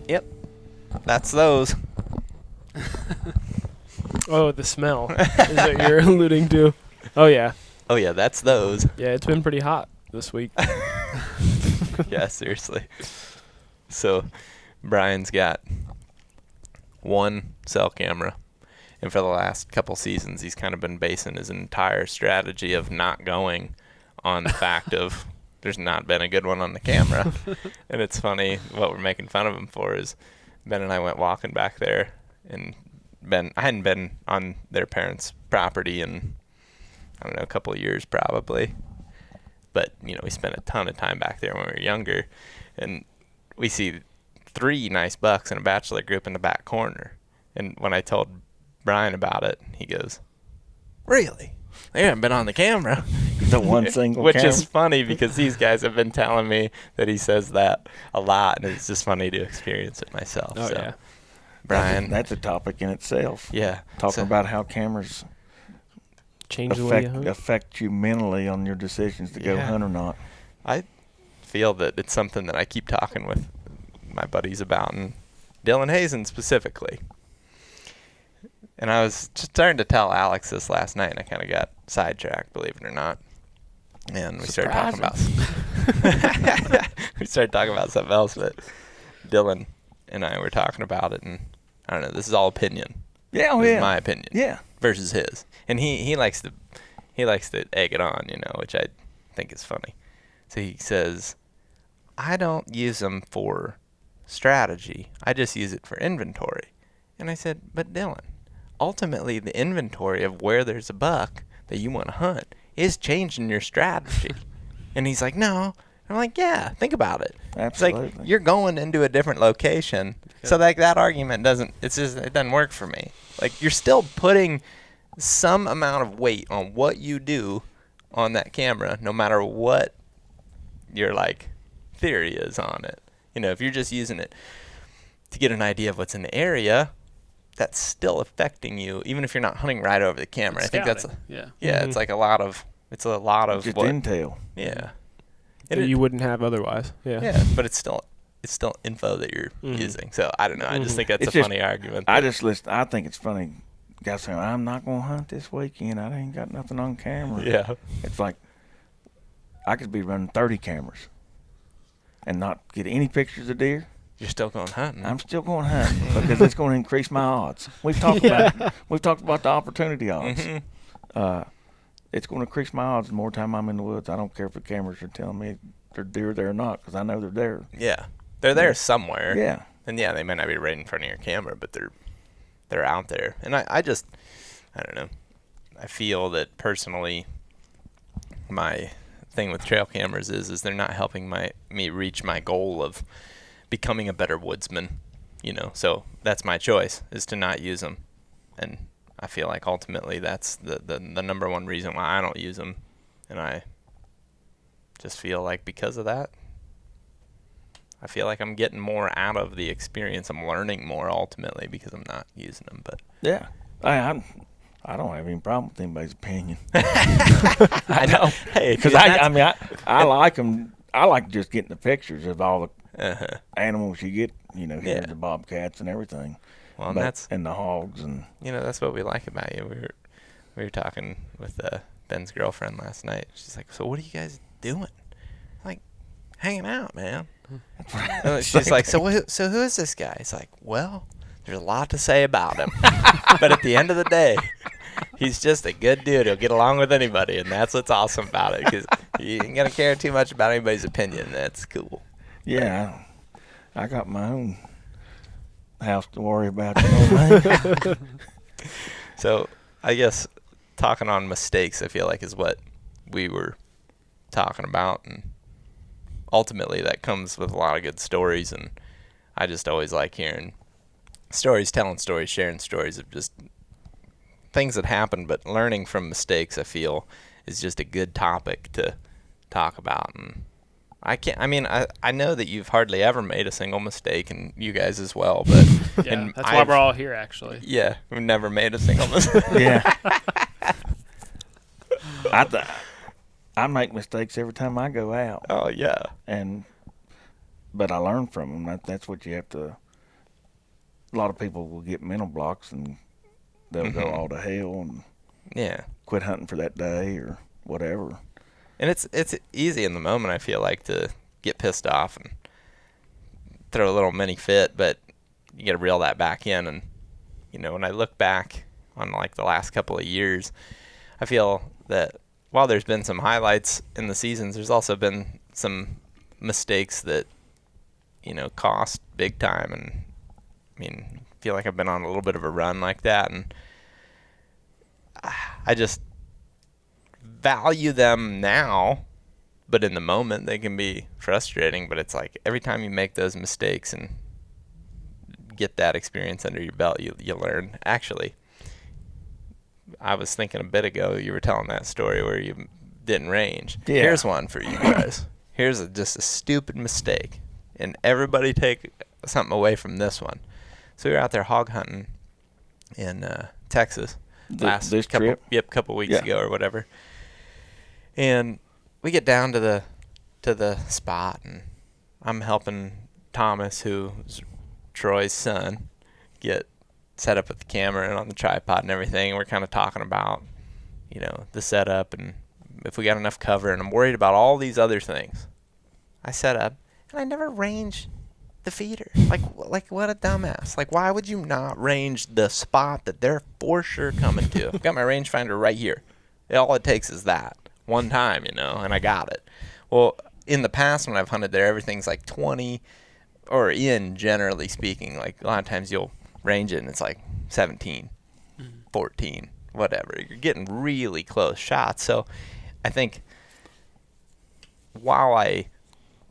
Yep. That's those. Oh, the smell is what you're alluding to. Oh, yeah. Oh, yeah, that's those. Yeah, it's been pretty hot this week. Yeah, seriously. So, Brian's got one cell camera. And for the last couple seasons, he's kind of been basing his entire strategy of not going on the fact of there's not been a good one on the camera. And it's funny, what we're making fun of him for is Ben and I went walking back there, and I hadn't been on their parents' property in, I don't know, a couple of years probably. But, we spent a ton of time back there when we were younger. And we see 3 nice bucks in a bachelor group in the back corner. And when I told Brian about it, he goes, "Really? They haven't been on the camera." The one single Which camera. is funny because these guys have been telling me that he says that a lot, and it's just funny to experience it myself. Oh, so, yeah. Brian. That's a topic in itself. Yeah. Talking about how cameras Change the way you hunt. affect you mentally on your decisions to go hunt or not. I feel that it's something that I keep talking with my buddies about, and Dylan Hazen specifically. And I was just starting to tell Alex this last night, and I kind of got sidetracked, believe it or not. And we started talking about something else, but Dylan and I were talking about it, and I don't know, this is all opinion. Yeah, This is my opinion. Yeah. Versus his. And he likes to egg it on, which I think is funny. So he says, "I don't use them for strategy. I just use it for inventory." And I said, "But Dylan, ultimately the inventory of where there's a buck that you want to hunt is changing your strategy." And he's like, "No." I'm like, "Yeah, think about it." Absolutely. It's like you're going into a different location. So like that argument it doesn't work for me. Like you're still putting some amount of weight on what you do on that camera, no matter what your like theory is on it. If you're just using it to get an idea of what's in the area, that's still affecting you, even if you're not hunting right over the camera. I think that's it's like a lot of just intel. Yeah. That you wouldn't have otherwise. Yeah. Yeah, but it's still info that you're using. So I don't know. I just think that's a funny argument. I think it's funny. Guys saying, "I'm not going to hunt this weekend. I ain't got nothing on camera." Yeah. It's like I could be running 30 cameras and not get any pictures of deer. You're still going hunting. I'm still going hunting because it's going to increase my odds. We've talked about the opportunity odds. Mm-hmm. It's going to increase my odds the more time I'm in the woods. I don't care if the cameras are telling me they're deer there or not, because I know they're there. Yeah, they're there somewhere. Yeah, and they may not be right in front of your camera, but they're out there. And I don't know. I feel that personally, my thing with trail cameras is they're not helping me reach my goal of becoming a better woodsman. So that's my choice, is to not use them, and I feel like ultimately that's the number one reason why I don't use them, and I just feel like because of that, I feel like I'm getting more out of the experience. I'm learning more ultimately because I'm not using them. But yeah, I don't have any problem with anybody's opinion. I know, because I like them. I like just getting the pictures of all the animals you get. Here the bobcats and everything. Well, and the hogs and that's what we like about you. We were talking with Ben's girlfriend last night. She's like, "So what are you guys doing?" I'm like, "Hanging out, man." And she's like, "So who is this guy?" He's like, "Well, there's a lot to say about him, but at the end of the day, he's just a good dude. He'll get along with anybody, and that's what's awesome about it, because you ain't gonna care too much about anybody's opinion. That's cool." Yeah, I got my own house to worry about. What? So I guess talking on mistakes, I feel like, is what we were talking about, and ultimately that comes with a lot of good stories, and I just always like hearing stories, telling stories, sharing stories of just things that happen, but learning from mistakes, I feel, is just a good topic to talk about. And I know that you've hardly ever made a single mistake, and you guys as well, but yeah, that's why we're all here, actually. Yeah, we've never made a single mistake. Yeah. I make mistakes every time I go out. Oh yeah. But I learn from them. That's what you have to a lot of people will get mental blocks and they'll go all to hell and quit hunting for that day or whatever. And it's easy in the moment, I feel like, to get pissed off and throw a little mini fit, but you got to reel that back in. And, you know, when I look back on, like, the last couple of years, I feel that while there's been some highlights in the seasons, there's also been some mistakes that, you know, cost big time. And, I mean, I feel like I've been on a little bit of a run like that, and I just value them now, but in the moment they can be frustrating. But it's like every time you make those mistakes and get that experience under your belt, you learn. Actually, I was thinking a bit ago, you were telling that story where you didn't range. Yeah. Here's one for you guys. Here's just a stupid mistake, and everybody take something away from this one. So we were out there hog hunting in Texas This couple trip? couple weeks ago or whatever. And we get down to the spot, and I'm helping Thomas, who's Troy's son, get set up with the camera and on the tripod and everything. And we're kind of talking about, you know, the setup and if we got enough cover, and I'm worried about all these other things. I set up, and I never range the feeder. Like what a dumbass. Like, why would you not range the spot that they're for sure coming to? I've got my rangefinder right here. All it takes is that one time, you know, and I got it. Well, in the past when I've hunted there, everything's like 20, or generally speaking, like a lot of times you'll range it and it's like 17, 14, whatever. You're getting really close shots. So I think while I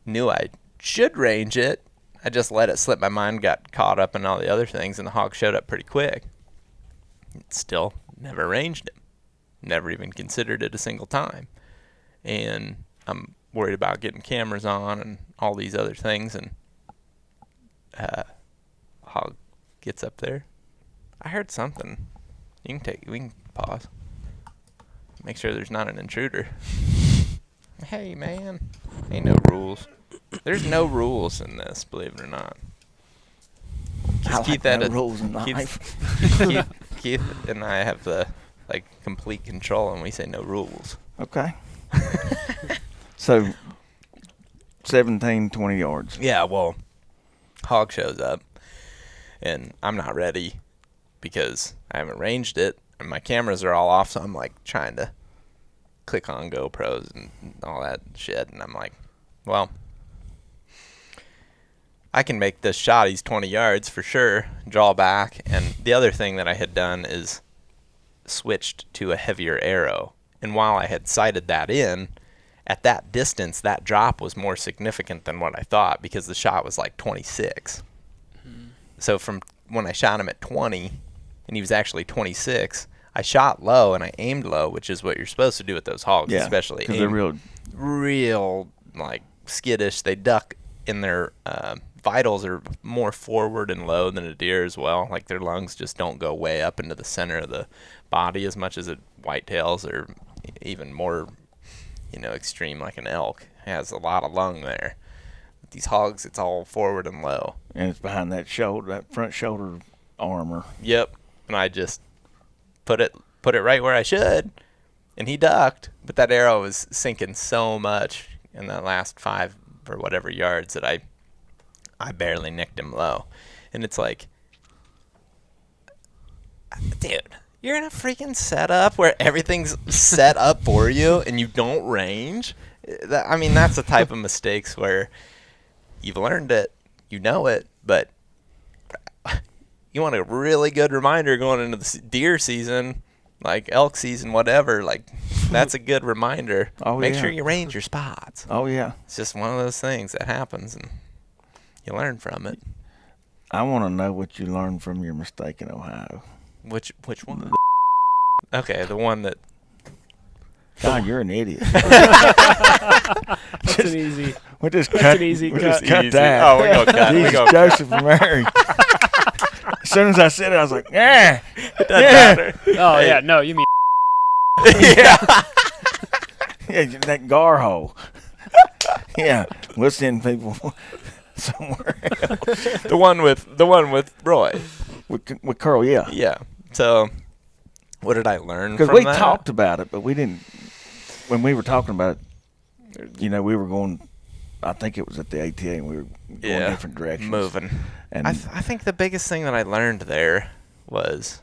knew I should range it, I just let it slip my mind, got caught up in all the other things, and the hog showed up pretty quick. Still never ranged him. Never even considered it a single time. And I'm worried about getting cameras on and all these other things, and hog gets up there. I heard something. We can pause. Make sure there's not an intruder. Hey man, ain't no rules. There's no rules in this, believe it or not. Keith and I have the complete control, and we say no rules. Okay. So 17, 20 yards. Yeah, well, hog shows up, and I'm not ready because I haven't ranged it, and my cameras are all off, so I'm like trying to click on GoPros and all that shit, and I'm like, well, I can make this shot. He's 20 yards for sure, draw back. And the other thing that I had done is switched to a heavier arrow. And while I had sighted that in, at that distance, that drop was more significant than what I thought, because the shot was like 26. So from when I shot him at 20, and he was actually 26, I shot low and I aimed low, which is what you're supposed to do with those hogs, especially. Because they're real like skittish. They duck in their vitals are more forward and low than a deer as well. Like their lungs just don't go way up into the center of the body as much as whitetails, or even more, you know, extreme like an elk. It has a lot of lung there. These hogs, it's all forward and low. And it's behind that shoulder, that front shoulder armor. Yep. And I just put it right where I should, and he ducked, but that arrow was sinking so much in that last 5 or whatever yards that I barely nicked him low. And it's like, dude, you're in a freaking setup where everything's set up for you and you don't range. I mean, that's the type of mistakes where you've learned it, you know it, but you want a really good reminder going into the deer season, like elk season, whatever. Like, that's a good reminder. Make sure you range your spots. Oh, yeah. It's just one of those things that happens, and you learn from it. I want to know what you learned from your mistake in Ohio. Which one? Okay, the one that... God, you're an idiot. That's an easy. We'll just That's cut, an easy we'll cut. just cut Easy. that. Oh, we're going to cut. Jesus, Joseph and Mary. As soon as I said it, I was like, yeah. It doesn't matter. Oh, yeah, no, you mean. Yeah. Yeah, that gar hole. Yeah, we'll send people somewhere else. The one with Roy. With Carl, yeah. Yeah. So, what did I learn from that? Because we talked about it, but we didn't. When we were talking about it, we were going. I think it was at the ATA, and we were going different directions. Moving. And I think the biggest thing that I learned there was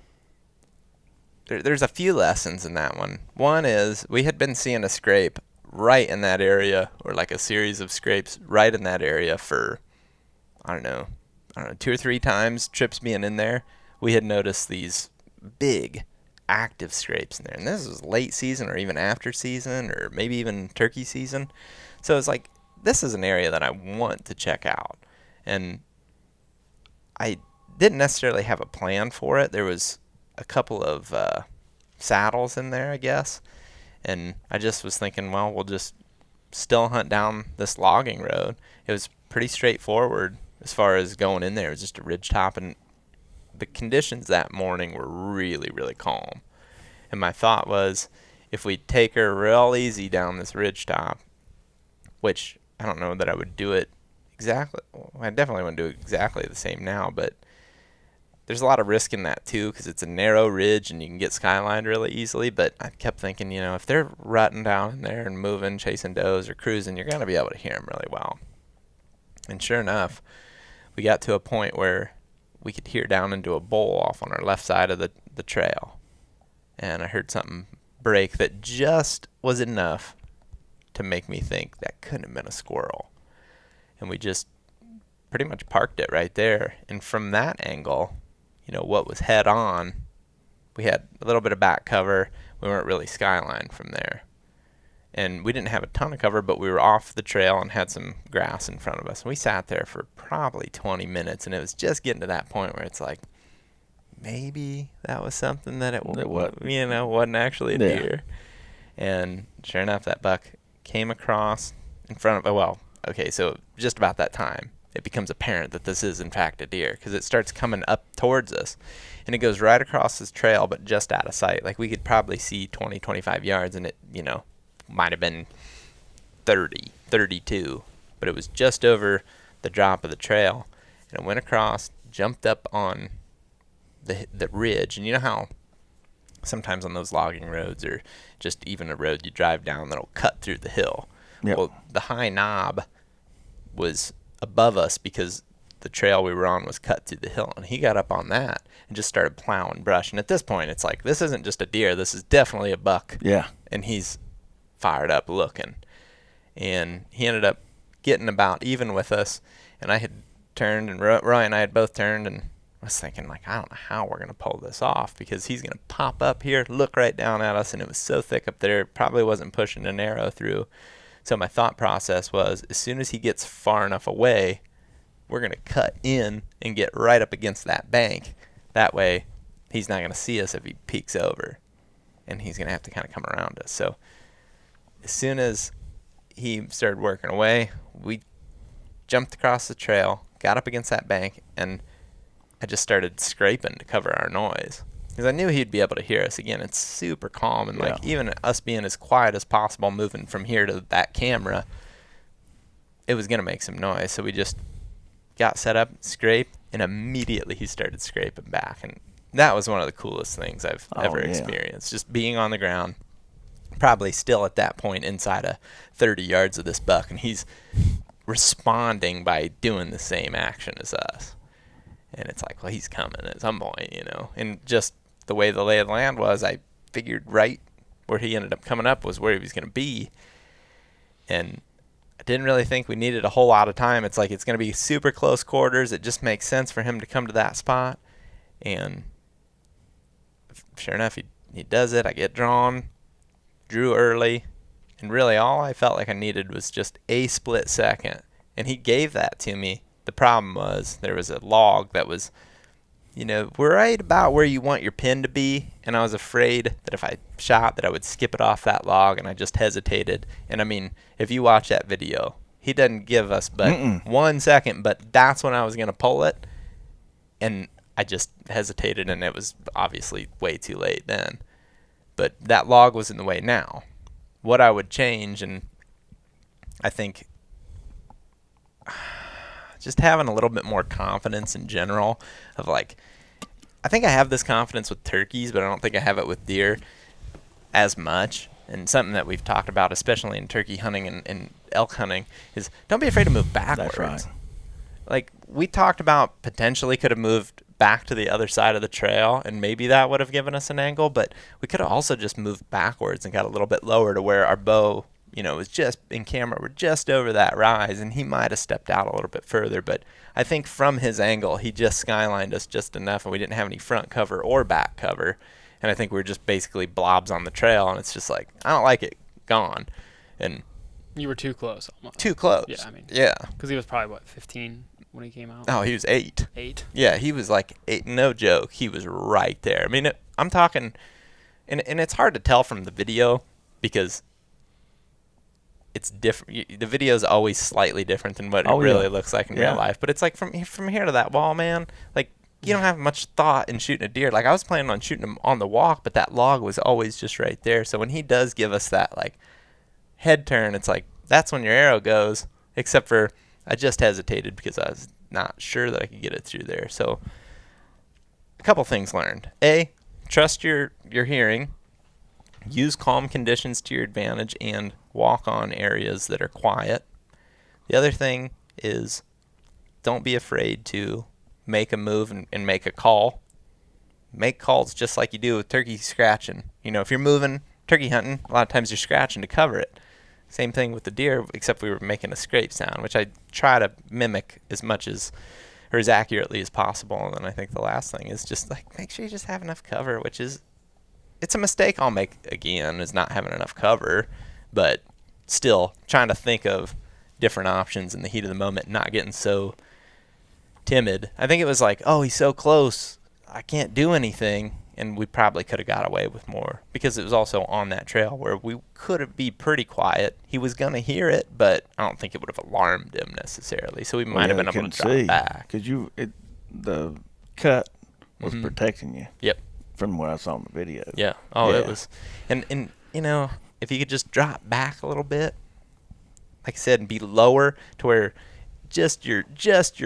there's a few lessons in that one. One is we had been seeing a scrape right in that area, or like a series of scrapes right in that area for, I don't know, 2 or 3 times, trips being in there. We had noticed these big active scrapes in there. And this was late season or even after season or maybe even turkey season. So it's like, this is an area that I want to check out. And I didn't necessarily have a plan for it. There was a couple of saddles in there, I guess. And I just was thinking, well, we'll just still hunt down this logging road. It was pretty straightforward as far as going in there. It was just a ridge top, and the conditions that morning were really, really calm. And my thought was, if we take her real easy down this ridge top, which I don't know that I would do it exactly. Well, I definitely wouldn't do it exactly the same now, but there's a lot of risk in that too, because it's a narrow ridge and you can get skylined really easily. But I kept thinking, if they're rutting down in there and moving, chasing does or cruising, you're going to be able to hear them really well. And sure enough, we got to a point where we could hear down into a bowl off on our left side of the trail. And I heard something break that just was enough to make me think that couldn't have been a squirrel. And we just pretty much parked it right there. And from that angle, what was head on, we had a little bit of back cover. We weren't really skylined from there. And we didn't have a ton of cover, but we were off the trail and had some grass in front of us. And we sat there for probably 20 minutes, and it was just getting to that point where it's like, maybe that was something that it wasn't actually a deer. And sure enough, that buck came across in front of, so just about that time, it becomes apparent that this is in fact a deer, because it starts coming up towards us, and it goes right across this trail, but just out of sight. Like, we could probably see 20, 25 yards, and it, might have been 30, 32, but it was just over the drop of the trail, and it went across, jumped up on the ridge. And you know how sometimes on those logging roads, or just even a road you drive down, that'll cut through the hill. Yep. Well, the high knob was above us because the trail we were on was cut through the hill, and he got up on that and just started plowing brush. And at this point, it's like, this isn't just a deer, this is definitely a buck. Yeah. And he's fired up looking, and he ended up getting about even with us. And I had turned, and Roy and I had both turned, and I was thinking, like, I don't know how we're going to pull this off, because he's going to pop up here, look right down at us, and it was so thick up there, it probably wasn't pushing an arrow through. So my thought process was, as soon as he gets far enough away, we're going to cut in and get right up against that bank. That way, he's not going to see us if he peeks over, and he's going to have to kind of come around us. So as soon as he started working away, we jumped across the trail, got up against that bank, and I just started scraping to cover our noise, because I knew he'd be able to hear us. Again, it's super calm, and like, even us being as quiet as possible, moving from here to that camera, it was going to make some noise. So we just got set up, scraped, and immediately he started scraping back. And that was one of the coolest things I've ever experienced, just being on the ground, probably still at that point inside of 30 yards of this buck, and he's responding by doing the same action as us. And it's like, well, he's coming at some point, And just the way the lay of the land was, I figured right where he ended up coming up was where he was going to be. And I didn't really think we needed a whole lot of time. It's like, it's going to be super close quarters. It just makes sense for him to come to that spot. And sure enough, he does it. I get drawn, drew early. And really all I felt like I needed was just a split second. And he gave that to me. The problem was there was a log that was, right about where you want your pin to be. And I was afraid that if I shot, that I would skip it off that log, and I just hesitated. And I mean, if you watch that video, he doesn't give us but 1 second, but that's when I was going to pull it. And I just hesitated, and it was obviously way too late then. But that log was in the way now. What I would change, and I think, just having a little bit more confidence in general of like, I think I have this confidence with turkeys, but I don't think I have it with deer as much. And something that we've talked about, especially in turkey hunting and elk hunting, is don't be afraid to move backwards. That's right. Like, we talked about potentially could have moved back to the other side of the trail, and maybe that would have given us an angle, but we could have also just moved backwards and got a little bit lower to where our bow, was just in camera. We're just over that rise, and he might have stepped out a little bit further, but I think from his angle, he just skylined us just enough, and we didn't have any front cover or back cover. And I think we were just basically blobs on the trail, and it's just like, I don't like it, gone. And you were too close almost. Too close. Yeah, I mean. Yeah. Because he was probably, 15 when he came out? Oh, he was 8. 8? Yeah, he was like 8. No joke. He was right there. I mean, I'm talking, and it's hard to tell from the video because it's different. The video is always slightly different than what it really looks like in real life. But it's like from here to that wall, man, like, you don't have much thought in shooting a deer. Like, I was planning on shooting him on the walk, but that log was always just right there. So when he does give us that, like, head turn, it's like, that's when your arrow goes, except for I just hesitated because I was not sure that I could get it through there. So a couple things learned. A, trust your hearing. Use calm conditions to your advantage and walk on areas that are quiet. The other thing is don't be afraid to make a move and make a call. Make calls just like you do with turkey scratching. If you're moving, turkey hunting, a lot of times you're scratching to cover it. Same thing with the deer, except we were making a scrape sound, which I try to mimic as much as, or as accurately as possible. And then I think the last thing is just like, make sure you just have enough cover, which is, it's a mistake I'll make again, is not having enough cover, but still trying to think of different options in the heat of the moment, not getting so timid. I think it was like, oh, he's so close, I can't do anything, and we probably could have got away with more because it was also on that trail where we could be pretty quiet. He was gonna hear it, but I don't think it would have alarmed him necessarily. So we might have been able to drop back because the cut was protecting you. Yep. From what I saw in the video. Yeah. Oh, it was, and if you could just drop back a little bit, like I said, and be lower to where just your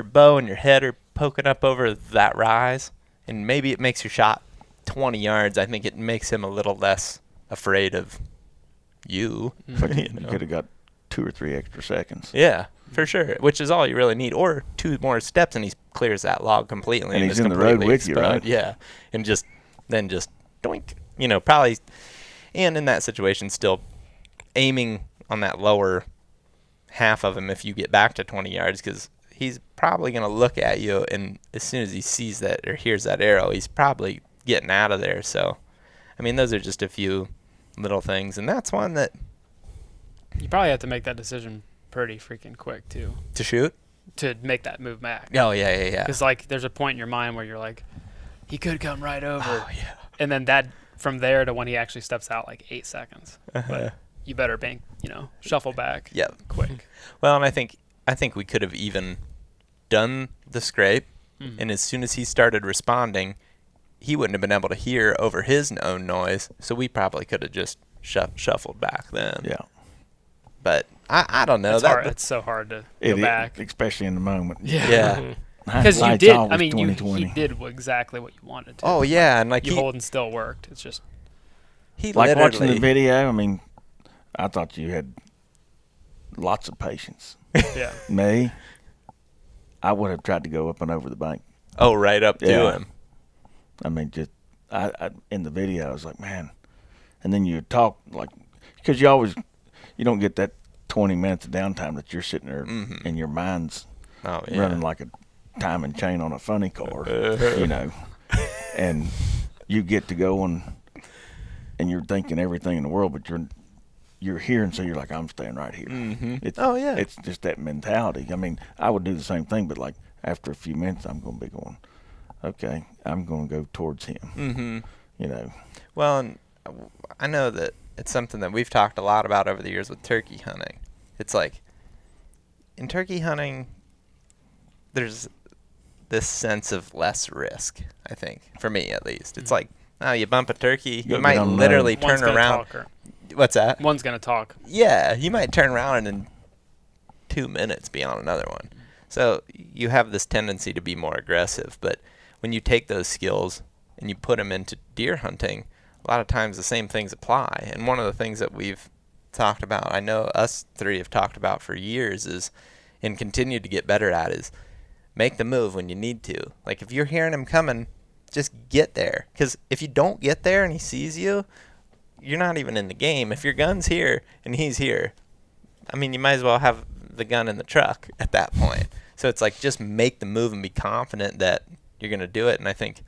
bow and your head are poking up over that rise, and maybe it makes your shot 20 yards. I think it makes him a little less afraid of you. You could have got 2 or 3 extra seconds. Yeah, for sure, which is all you really need. Or 2 more steps, and he clears that log completely. And he's in the road with you, right? Yeah, and then just doink. Probably, and in that situation, still aiming on that lower half of him if you get back to 20 yards, because he's probably going to look at you, and as soon as he sees that or hears that arrow, he's probably getting out of there. So, I mean, those are just a few little things, and that's one that you probably have to make that decision pretty freaking quick too. To shoot? To make that move back. Oh, yeah. Because, like, there's a point in your mind where you're like, he could come right over. Oh, yeah. And then that, from there to when he actually steps out, like 8 seconds. But you better bank, shuffle back. Yeah. Quick. Well, and I think we could have even done the scrape, and as soon as he started responding, he wouldn't have been able to hear over his own noise, so we probably could have just shuffled back then. Yeah. But I don't know. It's so hard to go back. Especially in the moment. Yeah. Because you did, I mean, he did exactly what you wanted to. Oh, yeah, and like you holding still worked. It's just. He like watching the video, I mean, I thought you had lots of patience. Yeah. Me, I would have tried to go up and over the bank. Oh, right up to him. I mean, just I in the video, I was like, man. And then you talk like, because you don't get that 20 minutes of downtime that you're sitting there and your mind's running like a timing chain on a funny car, and you get to go and you're thinking everything in the world, but you're here, and so you're like, I'm staying right here. It's just that mentality. I mean, I would do the same thing, but like after a few minutes, I'm going to be going, okay, I'm going to go towards him. Well, and I know that it's something that we've talked a lot about over the years with turkey hunting. It's like, in turkey hunting, there's this sense of less risk, I think, for me at least. It's like, you bump a turkey, you might literally turn around. What's that? One's going to talk. Yeah, you might turn around and in 2 minutes be on another one. So you have this tendency to be more aggressive, but when you take those skills and you put them into deer hunting, a lot of times the same things apply. And one of the things that we've talked about, I know us three have talked about for years, is and continue to get better at, is make the move when you need to. Like if you're hearing him coming, just get there. Because if you don't get there and he sees you, you're not even in the game. If your gun's here and he's here, I mean, you might as well have the gun in the truck at that point. So it's like just make the move and be confident that you're going to do it. And I think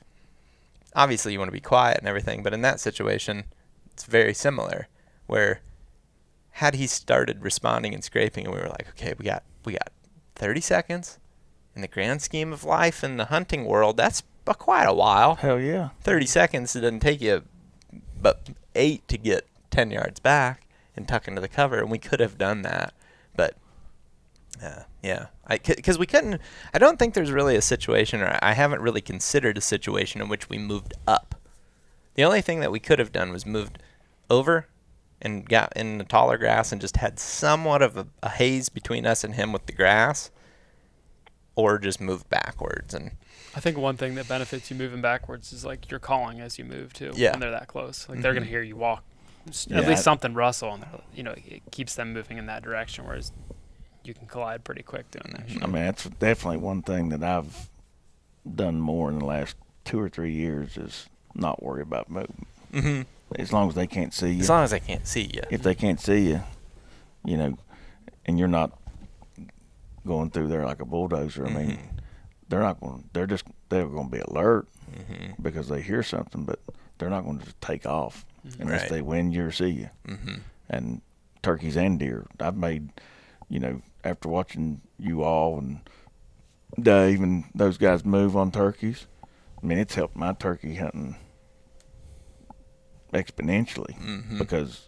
obviously you want to be quiet and everything, but in that situation, it's very similar, where had he started responding and scraping and we were like, okay, we got 30 seconds in the grand scheme of life in the hunting world, that's quite a while. Hell yeah. 30 seconds, it doesn't take you but 8 to get 10 yards back and tuck into the cover, and we could have done that. But yeah, because we couldn't. I don't think there's really a situation, or I haven't really considered a situation in which we moved up. The only thing that we could have done was moved over and got in the taller grass and just had somewhat of a haze between us and him with the grass, or just moved backwards. And I think one thing that benefits you moving backwards is like you're calling as you move too. Yeah. When they're that close, like they're gonna hear you walk, Yeah. at least something rustle, and it keeps them moving in that direction. Whereas you can collide pretty quick doing that shit. I mean, that's definitely one thing that I've done more in the last 2 or 3 years is not worry about moving. mm-hmm. As long as they can't see you. As long as I can't see you. If they can't see you, and you're not going through there like a bulldozer, I mean, they're not going. They're going to be alert because they hear something, but they're not going to just take off unless they wind you or see you. And turkeys and deer, I've made, after watching you all and Dave and those guys move on turkeys, I mean, it's helped my turkey hunting exponentially because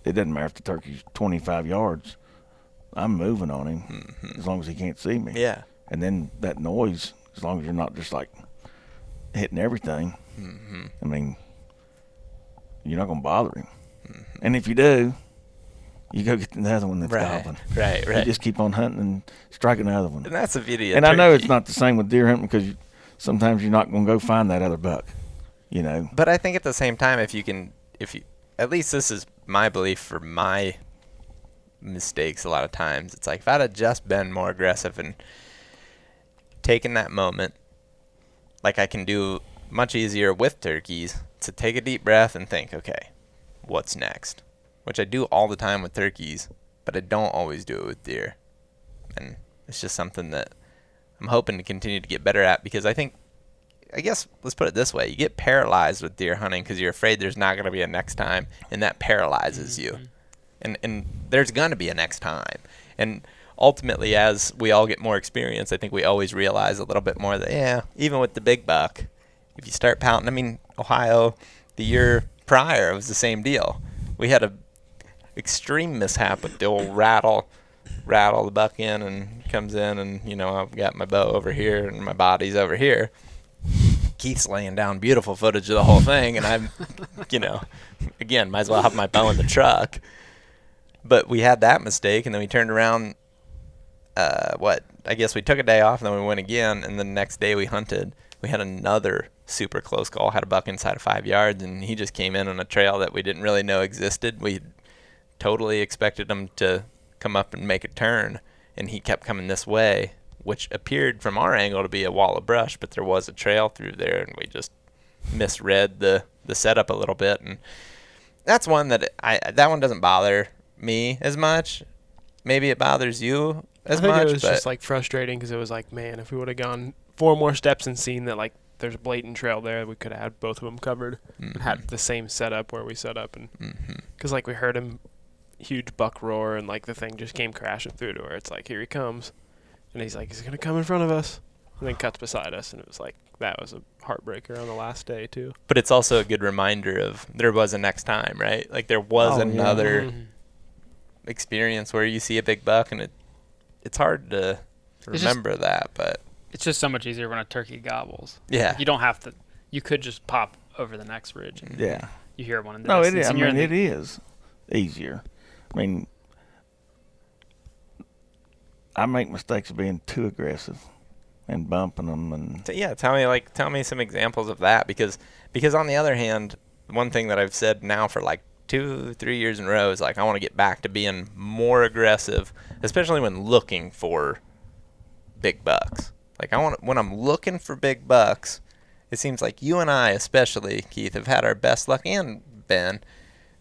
it doesn't matter if the turkey's 25 yards, I'm moving on him as long as he can't see me. Yeah. And then that noise, as long as you're not just like hitting everything, I mean, you're not going to bother him. And if you do, you go get another one that's gobbling. Right. You just keep on hunting and strike another one. And that's the beauty of And turkey. I know it's not the same with deer hunting because sometimes you're not going to go find that other buck, But I think at the same time, if you, at least this is my belief for my mistakes a lot of times, it's like if I'd have just been more aggressive and taken that moment, like I can do much easier with turkeys, to take a deep breath and think, okay, what's next? Which I do all the time with turkeys, but I don't always do it with deer. And it's just something that I'm hoping to continue to get better at, because I guess let's put it this way, you get paralyzed with deer hunting because you're afraid there's not going to be a next time, and that paralyzes you. And there's going to be a next time. And ultimately, as we all get more experience, I think we always realize a little bit more that, even with the big buck, if you start pounding, I mean, Ohio, the year prior, it was the same deal. We had a extreme mishap with the old rattle the buck in, and comes in, and, I've got my bow over here and my body's over here. Keith's laying down beautiful footage of the whole thing, and I'm, again, might as well have my bow in the truck. But we had that mistake, and then we turned around, I guess we took a day off, and then we went again, and the next day we hunted. We had another super close call, had a buck inside of 5 yards, and he just came in on a trail that we didn't really know existed. We totally expected him to come up and make a turn, and he kept coming this way, which appeared from our angle to be a wall of brush, but there was a trail through there, and we just misread the setup a little bit. And that's one that that one doesn't bother me as much. Maybe it bothers you as much. I think it was just like frustrating because it was like, man, if we would have gone 4 more steps and seen that like there's a blatant trail there, we could have had both of them covered and had the same setup where we set up. And because like we heard him huge buck roar, and like the thing just came crashing through to where it's like, here he comes, and he's like, he's gonna come in front of us, and then cuts beside us, and it was like, that was a heartbreaker on the last day too. But it's also a good reminder of there was a next time, right? Like there was another experience where you see a big buck, and it's hard to remember that, but It's just so much easier when a turkey gobbles. yeah, You don't have to. You could just pop over the next ridge, and you hear one in the No, it distance. is. I and you're mean, in it is easier. I mean, I make mistakes of being too aggressive and bumping them. And So, yeah, tell me some examples of that, because on the other hand, one thing that I've said now for like 2-3 years in a row is like I want to get back to being more aggressive, especially when looking for big bucks. Like when I'm looking for big bucks, it seems like you and I, especially Keith, have had our best luck, and Ben,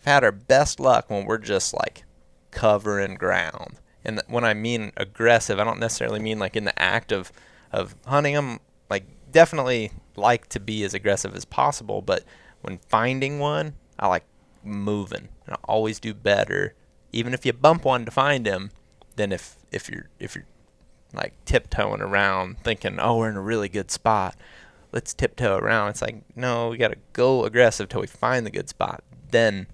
have had our best luck when we're just like covering ground. And when I mean aggressive, I don't necessarily mean like in the act of hunting them. Like, definitely like to be as aggressive as possible, but when finding one, I like moving. And I always do better, even if you bump one to find him, than if you're like tiptoeing around thinking, oh, we're in a really good spot, let's tiptoe around. It's like, no, we got to go aggressive till we find the good spot. Then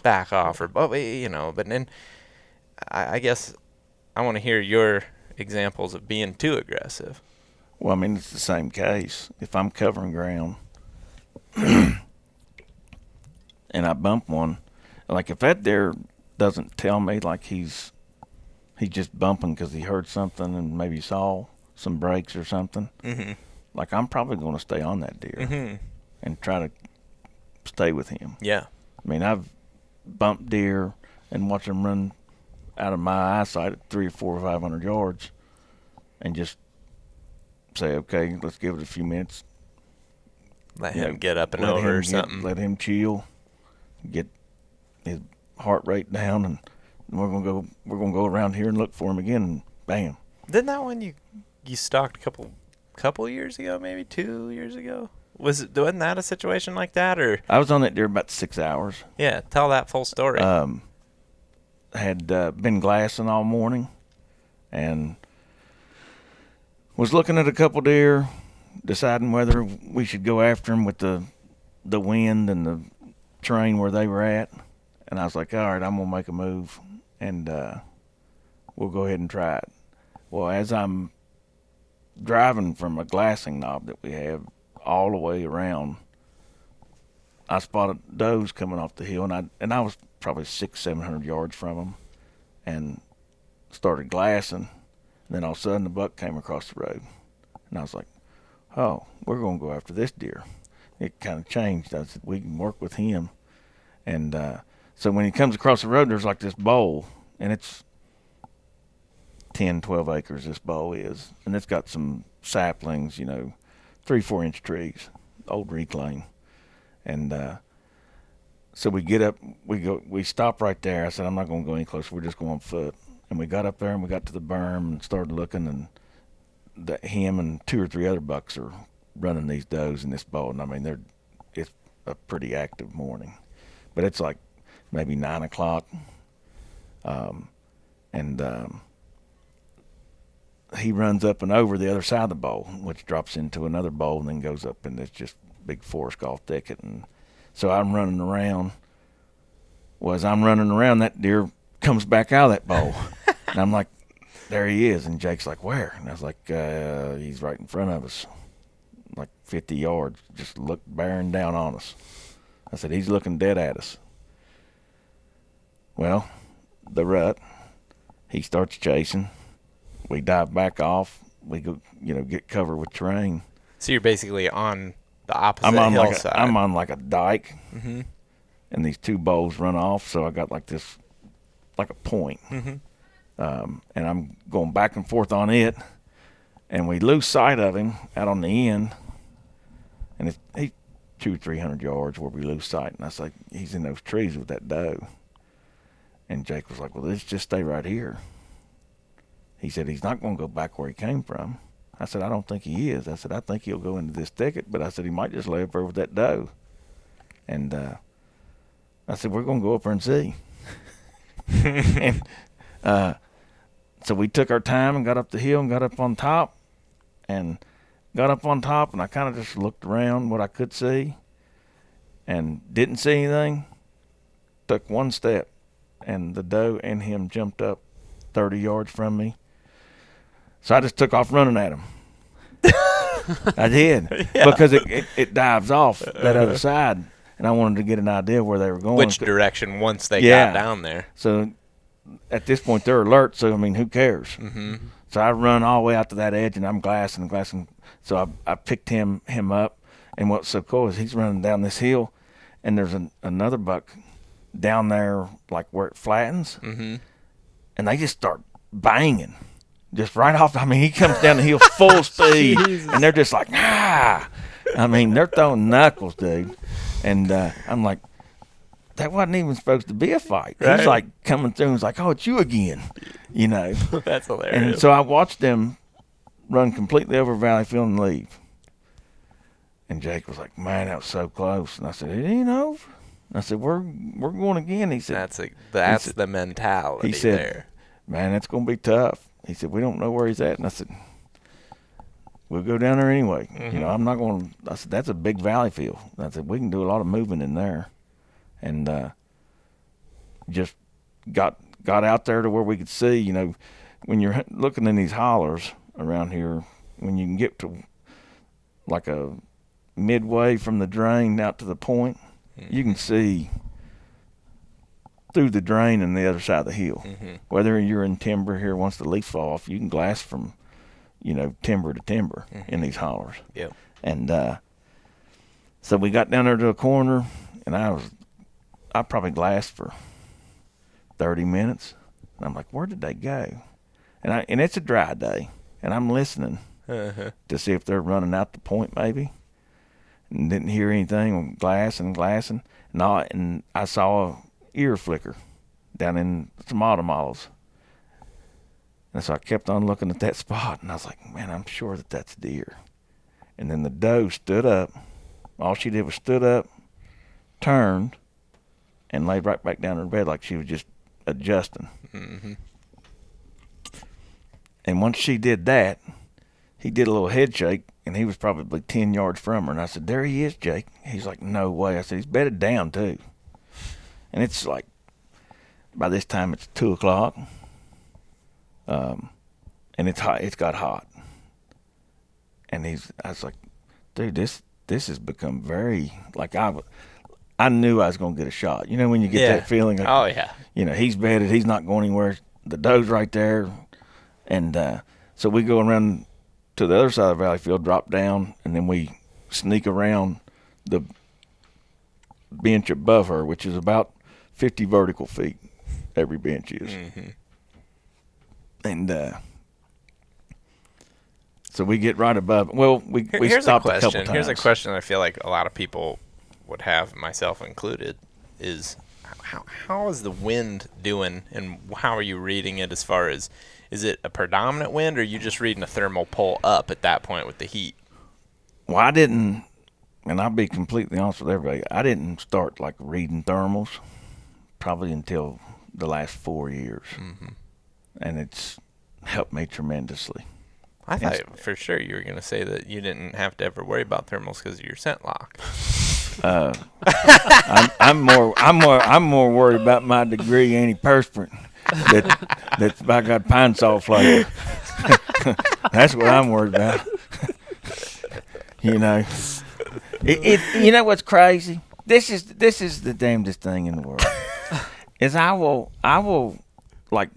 back off, or but then I guess I want to hear your examples of being too aggressive. well, I mean, it's the same case. If I'm covering ground and I bump one, like if that deer doesn't tell me like he's just bumping because he heard something and maybe saw some breaks or something, like I'm probably going to stay on that deer and try to stay with him. Yeah. I mean, I've bumped deer and watched them run out of my eyesight at 300 or 400 or 500 yards and just say, okay, let's give it a few minutes. Let him get up and over or something. Let him chill, get his heart rate down, and we're gonna go around here and look for him again, and bam. Didn't that one you stalked a couple years ago, maybe 2 years ago? Wasn't that a situation like that, or? I was on that deer about 6 hours. Yeah, tell that full story. Had been glassing all morning, and was looking at a couple deer, deciding whether we should go after them with the wind and the terrain where they were at. And I was like, all right, I'm gonna make a move, and we'll go ahead and try it. Well, as I'm driving from a glassing knob that we have all the way around, I spotted does coming off the hill, and I was probably 600-700 yards from them, and started glassing. And then all of a sudden, the buck came across the road, and I was like, "Oh, we're gonna go after this deer." It kind of changed. I said, "We can work with him," and so when he comes across the road, there's like this bowl, and it's 10-12 acres. This bowl is, and it's got some saplings, 3-4 inch trees, old reclaim. And so we get up, we stop right there. I said, I'm not going to go any closer. We're just going on foot. And we got up there and we got to the berm and started looking, and him and 2 or 3 other bucks are running these does in this bowl. And I mean, it's a pretty active morning, but it's like maybe 9 o'clock. He runs up and over the other side of the bowl, which drops into another bowl and then goes up, and it's just big forest gall thicket. And so I'm running around. Well, as I'm running around, that deer comes back out of that bowl. And I'm like, there he is. And Jake's like, where? And I was like, he's right in front of us, like 50 yards, just bearing down on us. I said, he's looking dead at us. Well, the rut, he starts chasing. We dive back off. We go, get covered with terrain. So you're basically on the opposite hillside. I'm on like a dike, and these 2 bowls run off. So I got like this, like a point, and I'm going back and forth on it, and we lose sight of him out on the end, and he's 200-300 yards where we lose sight. And I was like, he's in those trees with that doe. And Jake was like, well, let's just stay right here. He said, he's not going to go back where he came from. I said, I don't think he is. I said, I think he'll go into this thicket, but I said, he might just lay up there with that doe. And I said, we're going to go up there and see. And so we took our time and got up the hill and got up on top. And I kind of just looked around what I could see and didn't see anything. Took 1 step, and the doe and him jumped up 30 yards from me. So I just took off running at him. I did, because it dives off that other side, and I wanted to get an idea where they were going. Which direction once they got down there. So at this point they're alert. So I mean, who cares? Mm-hmm. So I run all the way out to that edge, and I'm glassing. So I picked him up, and what's so cool is he's running down this hill, and there's another buck down there, like where it flattens, Mm-hmm. and they just start banging, just right off. I mean, he comes down the hill full speed, and they're just like, ah! I mean, they're throwing knuckles, dude. And I'm like, that wasn't even supposed to be a fight. Right. He's like coming through and he's like, oh, it's you again, you know. That's hilarious. And so I watched them run completely over Valley Field and leave. And Jake was like, man, that was so close. And I said, it ain't over. I said, we're going again. He said, that's said- the mentality he said, there. man, that's going to be tough. He said, we don't know where he's at. And I said, we'll go down there anyway. Mm-hmm. You know, I'm not going to. I said, that's a big valley field. I said, we can do a lot of moving in there. And just got out there to where we could see, you know, when you're looking in these hollers around here, when you can get to like a midway from the drain out to the point, you can see through the drain and the other side of the hill. Mm-hmm. Whether you're in timber here, once the leaves fall off, you can glass from, you know, timber to timber in these hollers. Yep. And so we got down there to a corner, and I probably glassed for 30 minutes. And I'm like, where did they go? And it's a dry day, and I'm listening Uh-huh. to see if they're running out the point maybe. And didn't hear anything, glassing. And I saw a ear flicker down in some autumn olives. And so I kept on looking at that spot, and I was like, man, I'm sure that's deer. And then the doe stood up. All she did was stood up, turned, and laid right back down in her bed like she was just adjusting. Mm-hmm. And once she did that, he did a little head shake, and he was probably 10 yards from her. And I said, there he is, Jake. He's like, no way. I said, he's bedded down, too. And it's like, by this time, it's 2 o'clock. And it's hot. It's got hot. And I was like, dude, this has become very, like, I knew I was going to get a shot. You know, when you get that feeling. Oh, yeah. You know, he's bedded. He's not going anywhere. The doe's right there. And so we go around to the other side of the valley field, drop down, and then we sneak around the bench above her, which is about 50 vertical feet, every bench is. Mm-hmm. And so we get right above. Well, we stopped a couple times. Here's a question I feel like a lot of people would have, myself included, is how is the wind doing, and how are you reading it as far as, is it a predominant wind, or are you just reading a thermal pull up at that point with the heat? Well, I didn't, and I'll be completely honest with everybody, I didn't start like reading thermals probably until the last 4 years. Mm-hmm. And it's helped me tremendously. I thought for sure you were going to say that you didn't have to ever worry about thermals because of your scent lock. I'm more worried about my degree antiperspirant that's I got pine saw flavor. That's what I'm worried about. You know, you know what's crazy? This is the damnedest thing in the world. Is I will like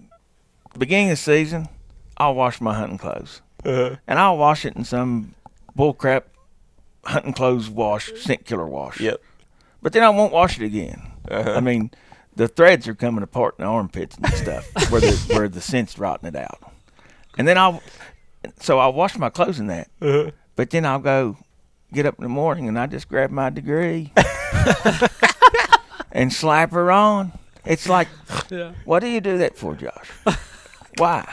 beginning of the season, I'll wash my hunting clothes, and I'll wash it in some bullcrap hunting clothes wash, scent killer wash. Yep. But then I won't wash it again. I mean, the threads are coming apart in the armpits and stuff where the scent's rotting it out. And then I'll wash my clothes in that. But then I'll go get up in the morning and I just grab my degree and slap her on. It's like, what do you do that for, Josh? Why?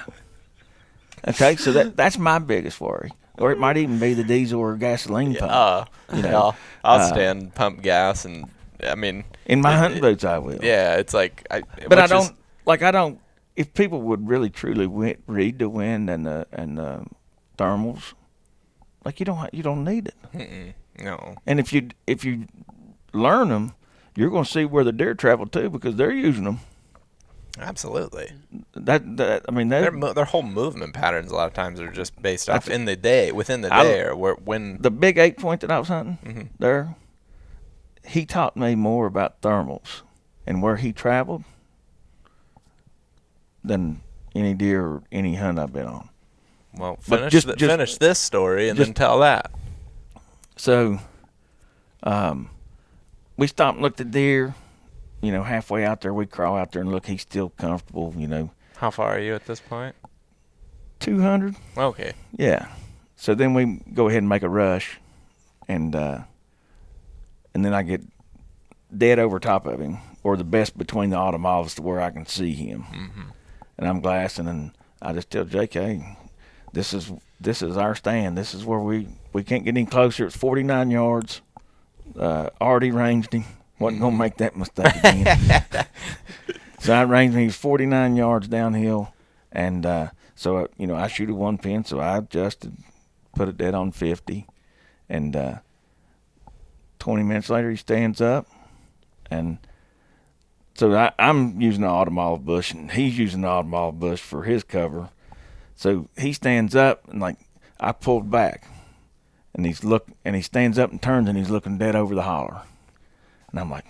Okay, so that's my biggest worry. Or it might even be the diesel or gasoline pump. You know, I'll stand pump gas, and I mean, in my hunting boots, I will. Yeah, it's like, but I don't. If people would really truly read the wind and the thermals, like you don't need it. No. And if you learn them, you're going to see where the deer travel to because they're using them. Absolutely. I mean, their whole movement patterns a lot of times are just based off within the day, or when the big 8 point that I was hunting there. He taught me more about thermals and where he traveled than any deer or any hunt I've been on. Well, But finish this story and then tell that. So, we stopped and looked at deer. You know, halfway out there, we crawl out there and look. He's still comfortable. You know, How far are you at this point? 200. Okay. Yeah. So then we go ahead and make a rush, and then I get dead over top of him, or the best between the autumn olives to where I can see him. Mm-hmm. And I'm glassing, and I just tell Jake, hey, this is our stand. This is where we can't get any closer. It's 49 yards. Already ranged him. Wasn't gonna make that mistake again. So I ranged him. He was 49 yards downhill, and so you know I shoot a one pin. So I adjusted, put it dead on 50, and 20 minutes later he stands up, and so I'm using the autumn olive bush, and he's using the autumn olive bush for his cover. So he stands up, and like I pulled back, and he stands up and turns, and he's looking dead over the holler. And I'm like,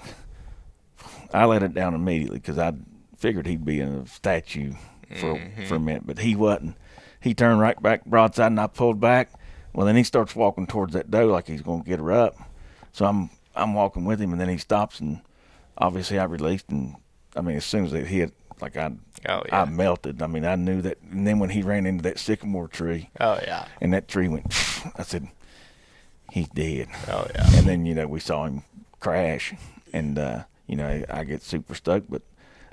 I let it down immediately because I figured he'd be in a statue for a minute, but he wasn't. He turned right back broadside, and I pulled back. Well, then he starts walking towards that doe like he's going to get her up. So I'm walking with him, and then he stops, and obviously I released, and I mean as soon as it hit, like I melted. I mean I knew that. And then when he ran into that sycamore tree, and that tree went, I said, he's dead. Oh yeah. And then you know we saw him crash, and you know I get super stoked, but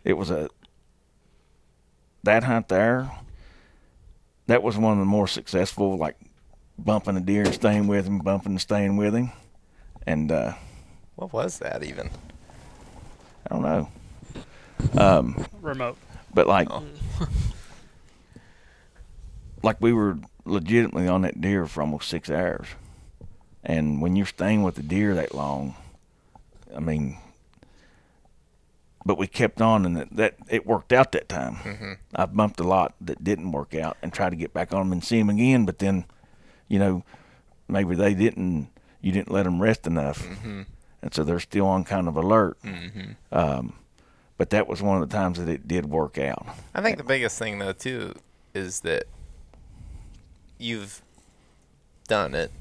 it was that hunt there, that was one of the more successful, like bumping a deer and staying with him, bumping and staying with him. And what was that even? I don't know. Remote. But like like we were legitimately on that deer for almost 6 hours, and when you're staying with the deer that long, I mean, but we kept on, and that it worked out that time. Mm-hmm. I bumped a lot that didn't work out and tried to get back on them and see them again, but then, you know, maybe you didn't let them rest enough, and so they're still on kind of alert. But that was one of the times that it did work out. I think the biggest thing, though, too, is that you've done it,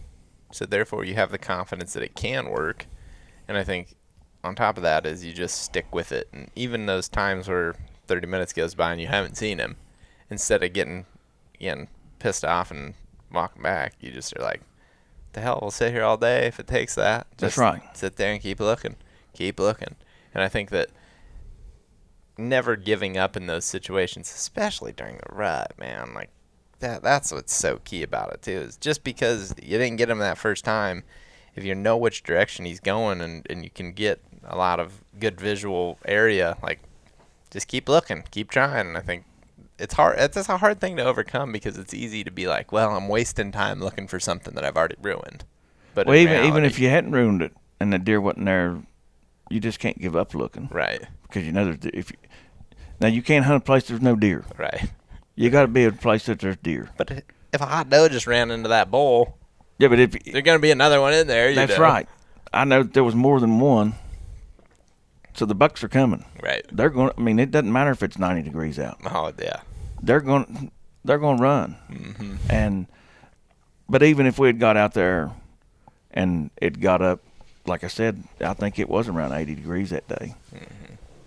so therefore you have the confidence that it can work. And I think on top of that is you just stick with it. And even those times where 30 minutes goes by and you haven't seen him, instead of getting pissed off and walking back, you just are like, the hell, we'll sit here all day if it takes that. That's right. Sit there and keep looking. And I think that never giving up in those situations, especially during the rut, man, like that's what's so key about it too, is just because you didn't get him that first time, if you know which direction he's going and you can get a lot of good visual area, like just keep looking, keep trying. And I think it's hard. It's just a hard thing to overcome because it's easy to be like, well, I'm wasting time looking for something that I've already ruined. But well, even if you hadn't ruined it and the deer wasn't there, you just can't give up looking. Right. Because you know now you can't hunt a place there's no deer. Right. You got to be at a place that there's deer. But if a hot doe just ran into that bowl, yeah, but if there's gonna be another one in there. That's right. I know there was more than one. So the bucks are coming. Right. They're going. I mean, it doesn't matter if it's 90 degrees out. Oh yeah. They're going to run. But even if we had got out there and it got up, like I said, I think it was around 80 degrees that day.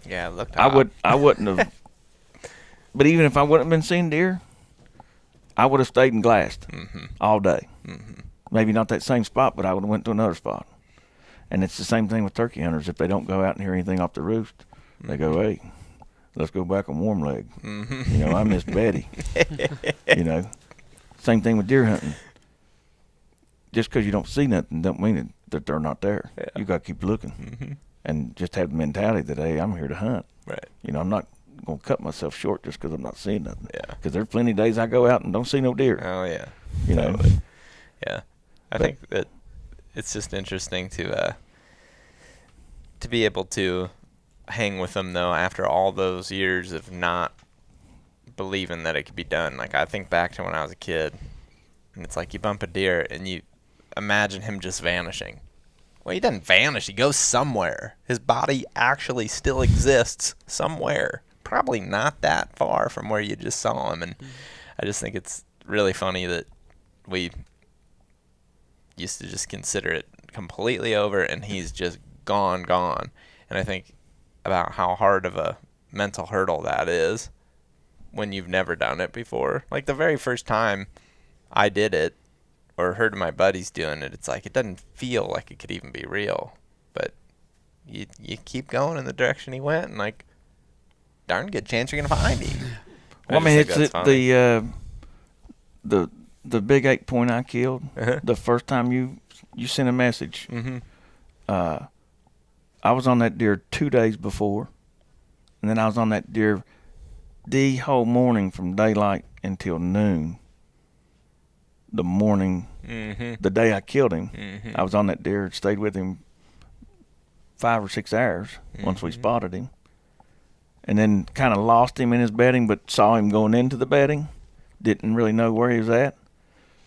Yeah, it looked hot. I wouldn't have. But even if I wouldn't have been seeing deer, I would have stayed and glassed all day. Maybe not that same spot, but I would have went to another spot. And it's the same thing with turkey hunters. If they don't go out and hear anything off the roost, they go, hey, let's go back on warm leg. You know, I miss Betty. You know, same thing with deer hunting. Just because you don't see nothing don't mean that they're not there. Yeah. You got to keep looking and just have the mentality that, hey, I'm here to hunt. Right. You know, I'm not going to cut myself short just because I'm not seeing nothing. Yeah. Because there's plenty of days I go out and don't see no deer. Oh yeah. You know. Yeah. I think that it's just interesting to be able to hang with them though after all those years of not believing that it could be done. Like I think back to when I was a kid, and it's like you bump a deer and you imagine him just vanishing. Well, he doesn't vanish. He goes somewhere. His body actually still exists somewhere, probably not that far from where you just saw him. And I just think it's really funny that we used to just consider it completely over, and he's just gone. And I think about how hard of a mental hurdle that is when you've never done it before. Like the very first time I did it or heard of my buddies doing it, it's like it doesn't feel like it could even be real. But you keep going in the direction he went, and like darn good chance you're gonna find him. Well, I mean, it's the big 8-point I killed. The first time you sent a message, I was on that deer 2 days before, and then I was on that deer the whole morning from daylight until noon. The morning, the day I killed him, I was on that deer, stayed with him 5 or 6 hours once we spotted him, and then kind of lost him in his bedding, but saw him going into the bedding. Didn't really know where he was at.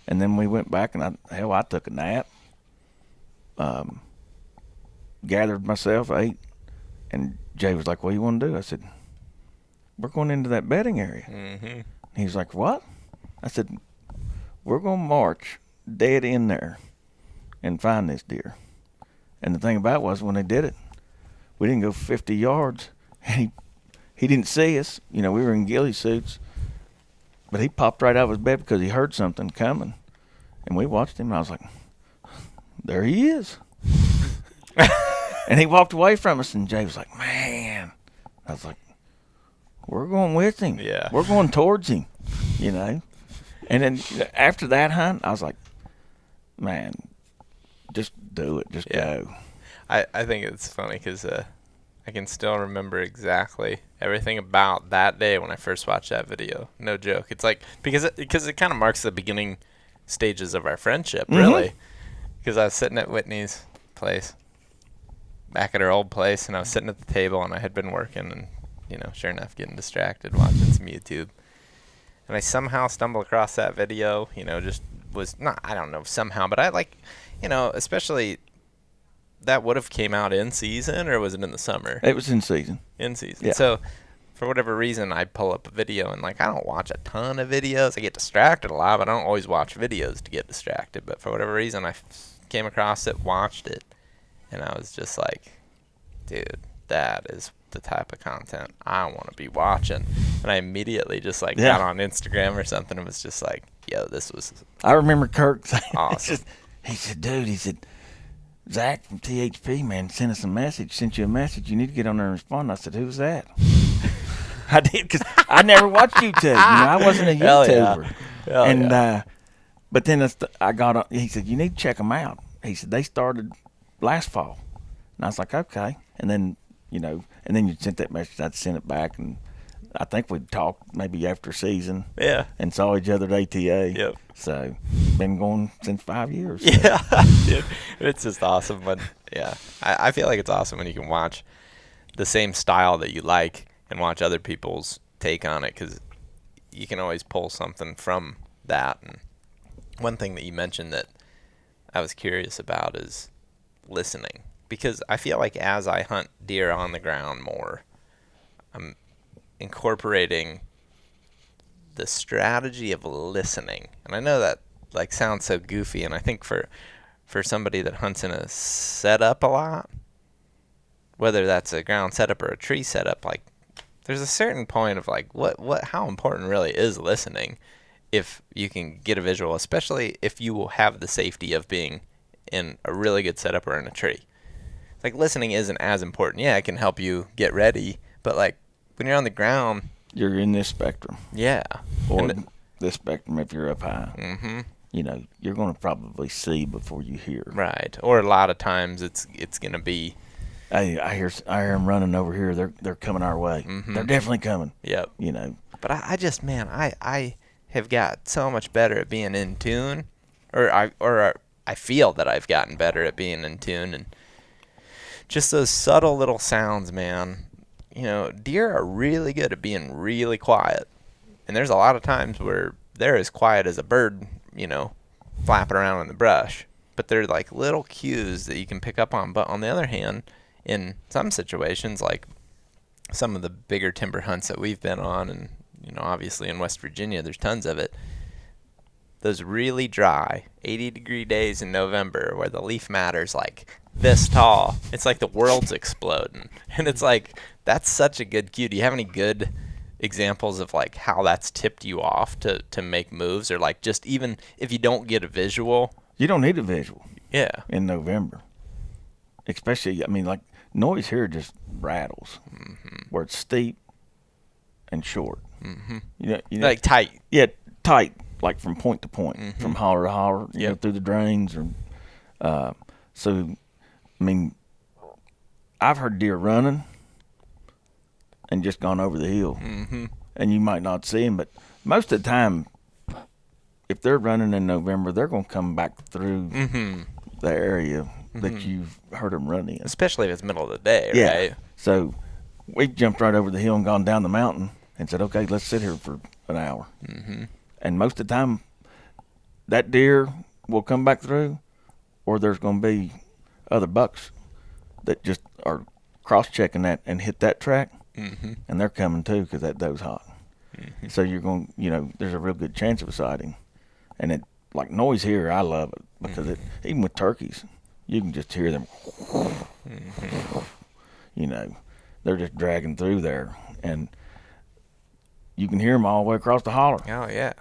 And then we went back, and I took a nap, gathered myself, ate, and Jay was like, "What do you want to do?" I said, "We're going into that bedding area." He was like, "What?" I said, "We're going to march dead in there and find this deer." And the thing about it was, when they did it, we didn't go 50 yards, and he didn't see us. You know, we were in ghillie suits, but he popped right out of his bed because he heard something coming. And we watched him, and I was like, there he is. And he walked away from us, and Jay was like, man. I was like, we're going with him. Yeah. We're going towards him, you know. And then after that hunt, I was like, man, just do it. Just go. I think it's funny because I can still remember exactly everything about that day when I first watched that video. No joke. It's like, because it kind of marks the beginning stages of our friendship, really. Because I was sitting at Whitney's place, back at her old place, and I was sitting at the table, and I had been working, and, you know, sure enough, getting distracted watching some YouTube. And I somehow stumbled across that video, you know, just was not, I don't know, somehow, but I like, you know, especially that would have came out in season, or was it in the summer? It was in season. In season. Yeah. So for whatever reason, I pull up a video, and like I don't watch a ton of videos. I get distracted a lot, but I don't always watch videos to get distracted. But for whatever reason, I came across it, watched it, and I was just like, dude, that is the type of content I want to be watching. And I immediately just like got on Instagram or something and was just like, yo, this was I remember Kirk saying, awesome. he said, dude, he said, Zach from THP, man, sent us a message, sent you a message. You need to get on there and respond. I said, who's that? I did, because I never watched YouTube. You know, I wasn't a YouTuber. Yeah. But then I got on, he said, you need to check them out. He said, they started last fall. And I was like, okay. And then, you know, and then you sent that message. I'd send it back, and I think we'd talked maybe after season. Yeah. And saw each other at ATA. Yep. So, been going since 5 years. Yeah. Dude, it's just awesome when, I feel like it's awesome when you can watch the same style that you like and watch other people's take on it, because you can always pull something from that. And one thing that you mentioned that I was curious about is listening, because I feel like as I hunt deer on the ground more, I'm incorporating the strategy of listening. And I know that like sounds so goofy, and I think for somebody that hunts in a setup a lot, whether that's a ground setup or a tree setup, like there's a certain point of like how important really is listening if you can get a visual, especially if you will have the safety of being in a really good setup or in a tree. Like listening isn't as important. Yeah, it can help you get ready, but like when you're on the ground, you're in this spectrum. Yeah. Or this spectrum if you're up high. Mm-hmm. You know, you're going to probably see before you hear. Right. Or a lot of times it's going to be. Hey, I hear them running over here. They're coming our way. Mm-hmm. They're definitely coming. Yep. You know. But I just, man, I have got so much better at being in tune, or I feel that I've gotten better at being in tune, and just those subtle little sounds, man. You know, deer are really good at being really quiet, and there's a lot of times where they're as quiet as a bird, you know, flapping around in the brush. But they're like little cues that you can pick up on. But on the other hand, in some situations, like some of the bigger timber hunts that we've been on, and obviously in West Virginia there's tons of it, those really dry 80-degree days in November where the leaf matter's like this tall, it's like the world's exploding. And it's like, that's such a good cue. Do you have any good examples of like how that's tipped you off to make moves, or like just even if you don't get a visual? You don't need a visual. Yeah. In November. Especially, I mean, like, noise here just rattles, where it's steep and short. You know, Like tight. Yeah, tight, like from point to point, from holler to holler, you know, through the drains. Or, so, I mean, I've heard deer running and just gone over the hill, and you might not see them, but most of the time, if they're running in November, they're going to come back through the area that you've heard them run in. Especially if it's middle of the day, Yeah. right? So we jumped right over the hill and gone down the mountain and said, okay, let's sit here for an hour. And most of the time, that deer will come back through, or there's going to be other bucks that just are cross-checking that and hit that track, and they're coming too because that doe's hot. So you're going, there's a real good chance of a sighting. And it, like noise here, I love it because it, even with turkeys, you can just hear them. They're just dragging through there, and you can hear them all the way across the holler. Oh yeah,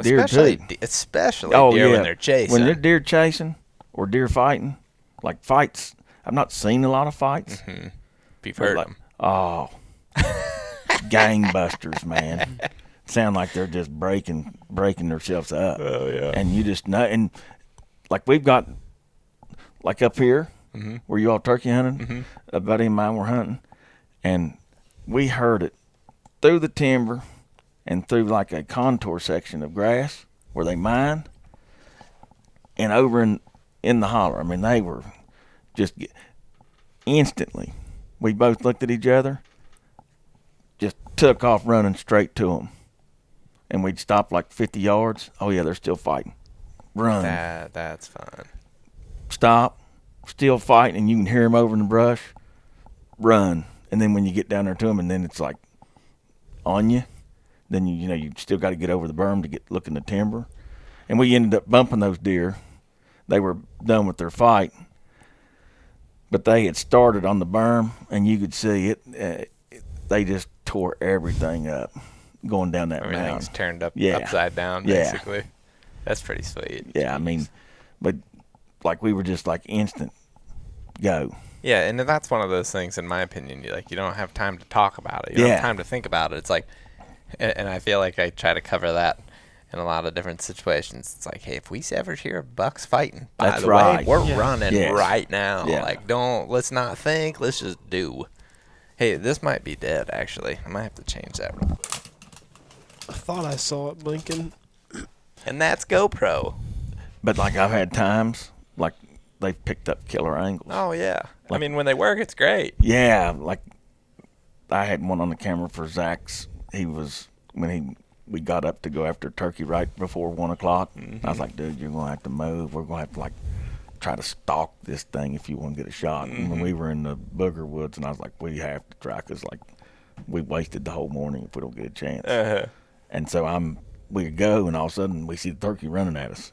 Deer especially too. especially Oh, deer yeah. when they're chasing. When they're deer chasing or deer fighting, like fights, I've not seen a lot of fights. You've heard like, them. Oh, gangbusters, man. Sound like they're just breaking themselves up. Oh yeah. And you just know, and like we've got, like up here, where you all turkey hunting, a buddy of mine were hunting, and we heard it through the timber and through like a contour section of grass where they mine, and over in the holler. I mean, they were just instantly. We both looked at each other, just took off running straight to them. And we'd stop like 50 yards. Oh, yeah, they're still fighting. Run. That's fun. Stop. Still fighting, and you can hear them over in the brush. Run. And then when you get down there to them, and then it's like on you, then you still got to get over the berm to look in the timber. And we ended up bumping those deer. They were done with their fight, but they had started on the berm, and you could see it. They just tore everything up going down that mountain. Everything's turned up Yeah. upside down, Yeah. basically. That's pretty sweet. Yeah, I mean, but like we were just like instant go. Yeah, and that's one of those things, in my opinion, you don't have time to talk about it. You don't have time to think about it. It's like, and I feel like I try to cover that in a lot of different situations. It's like, hey, if we ever hear of bucks fighting, by That's the right. way, we're Yeah. running Yes. right now. Yeah. Like, let's not think, let's just do. Hey, this might be dead, actually. I might have to change that real quick. I thought I saw it blinking. And that's GoPro. But like I've had times like they've picked up killer angles. Oh, yeah. I Like- mean, when they work, it's great. Yeah, like I had one on the camera for Zach's. He was we got up to go after turkey right before 1 o'clock. I was like, dude, you're gonna have to move. We're gonna have to like try to stalk this thing if you want to get a shot. And when we were in the booger woods, and I was like, we have to try, because like we wasted the whole morning if we don't get a chance. And so we go, and all of a sudden we see the turkey running at us,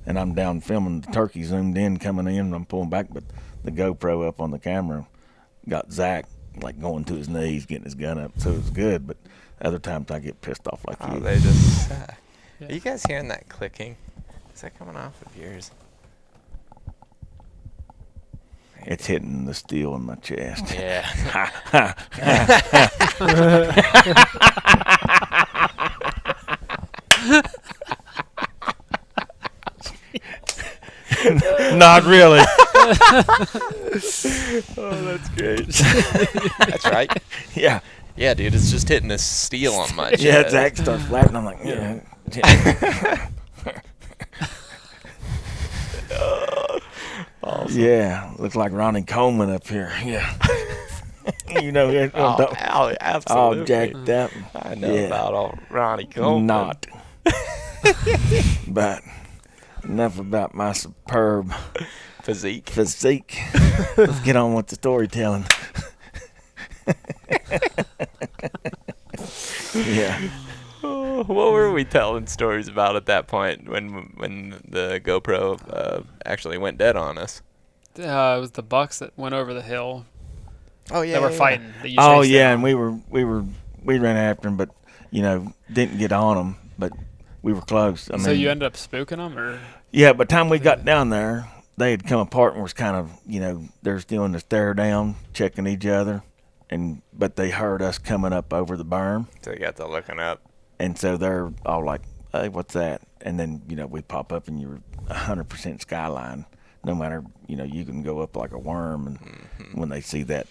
and I'm down filming the turkey zoomed in coming in, and I'm pulling back, but the GoPro up on the camera got Zach like going to his knees, getting his gun up, so it was good. But other times I get pissed off like Oh, you. they just suck. Yeah. Are you guys hearing that clicking? Is that coming off of yours? It's hitting the steel in my chest. Yeah. Not really. Oh, that's great. That's right. Yeah. Yeah, dude, it's just hitting this steel on my chest. Yeah, Zach starts laughing. I'm like, yeah. Awesome. Yeah, looks like Ronnie Coleman up here. Yeah. It. Oh, absolutely. All jacked up. I know Yeah. about all Ronnie Coleman. Not. But enough about my superb Physique. physique. Let's get on with the storytelling. Yeah. What were we telling stories about at that point when the GoPro actually went dead on us? It was the bucks that went over the hill. Oh yeah, That were fighting. That you Oh chased yeah, down. and we ran after them, but didn't get on them, but we were close. I So mean, you ended up spooking them, or yeah. By the time we got down there, they had come apart and was kind of they're doing the stare down, checking each other, but they heard us coming up over the berm, so they got to looking up. and so they're all like, "Hey, what's that?" And then we pop up and you're 100% skyline. No matter you can go up like a worm, and when they see that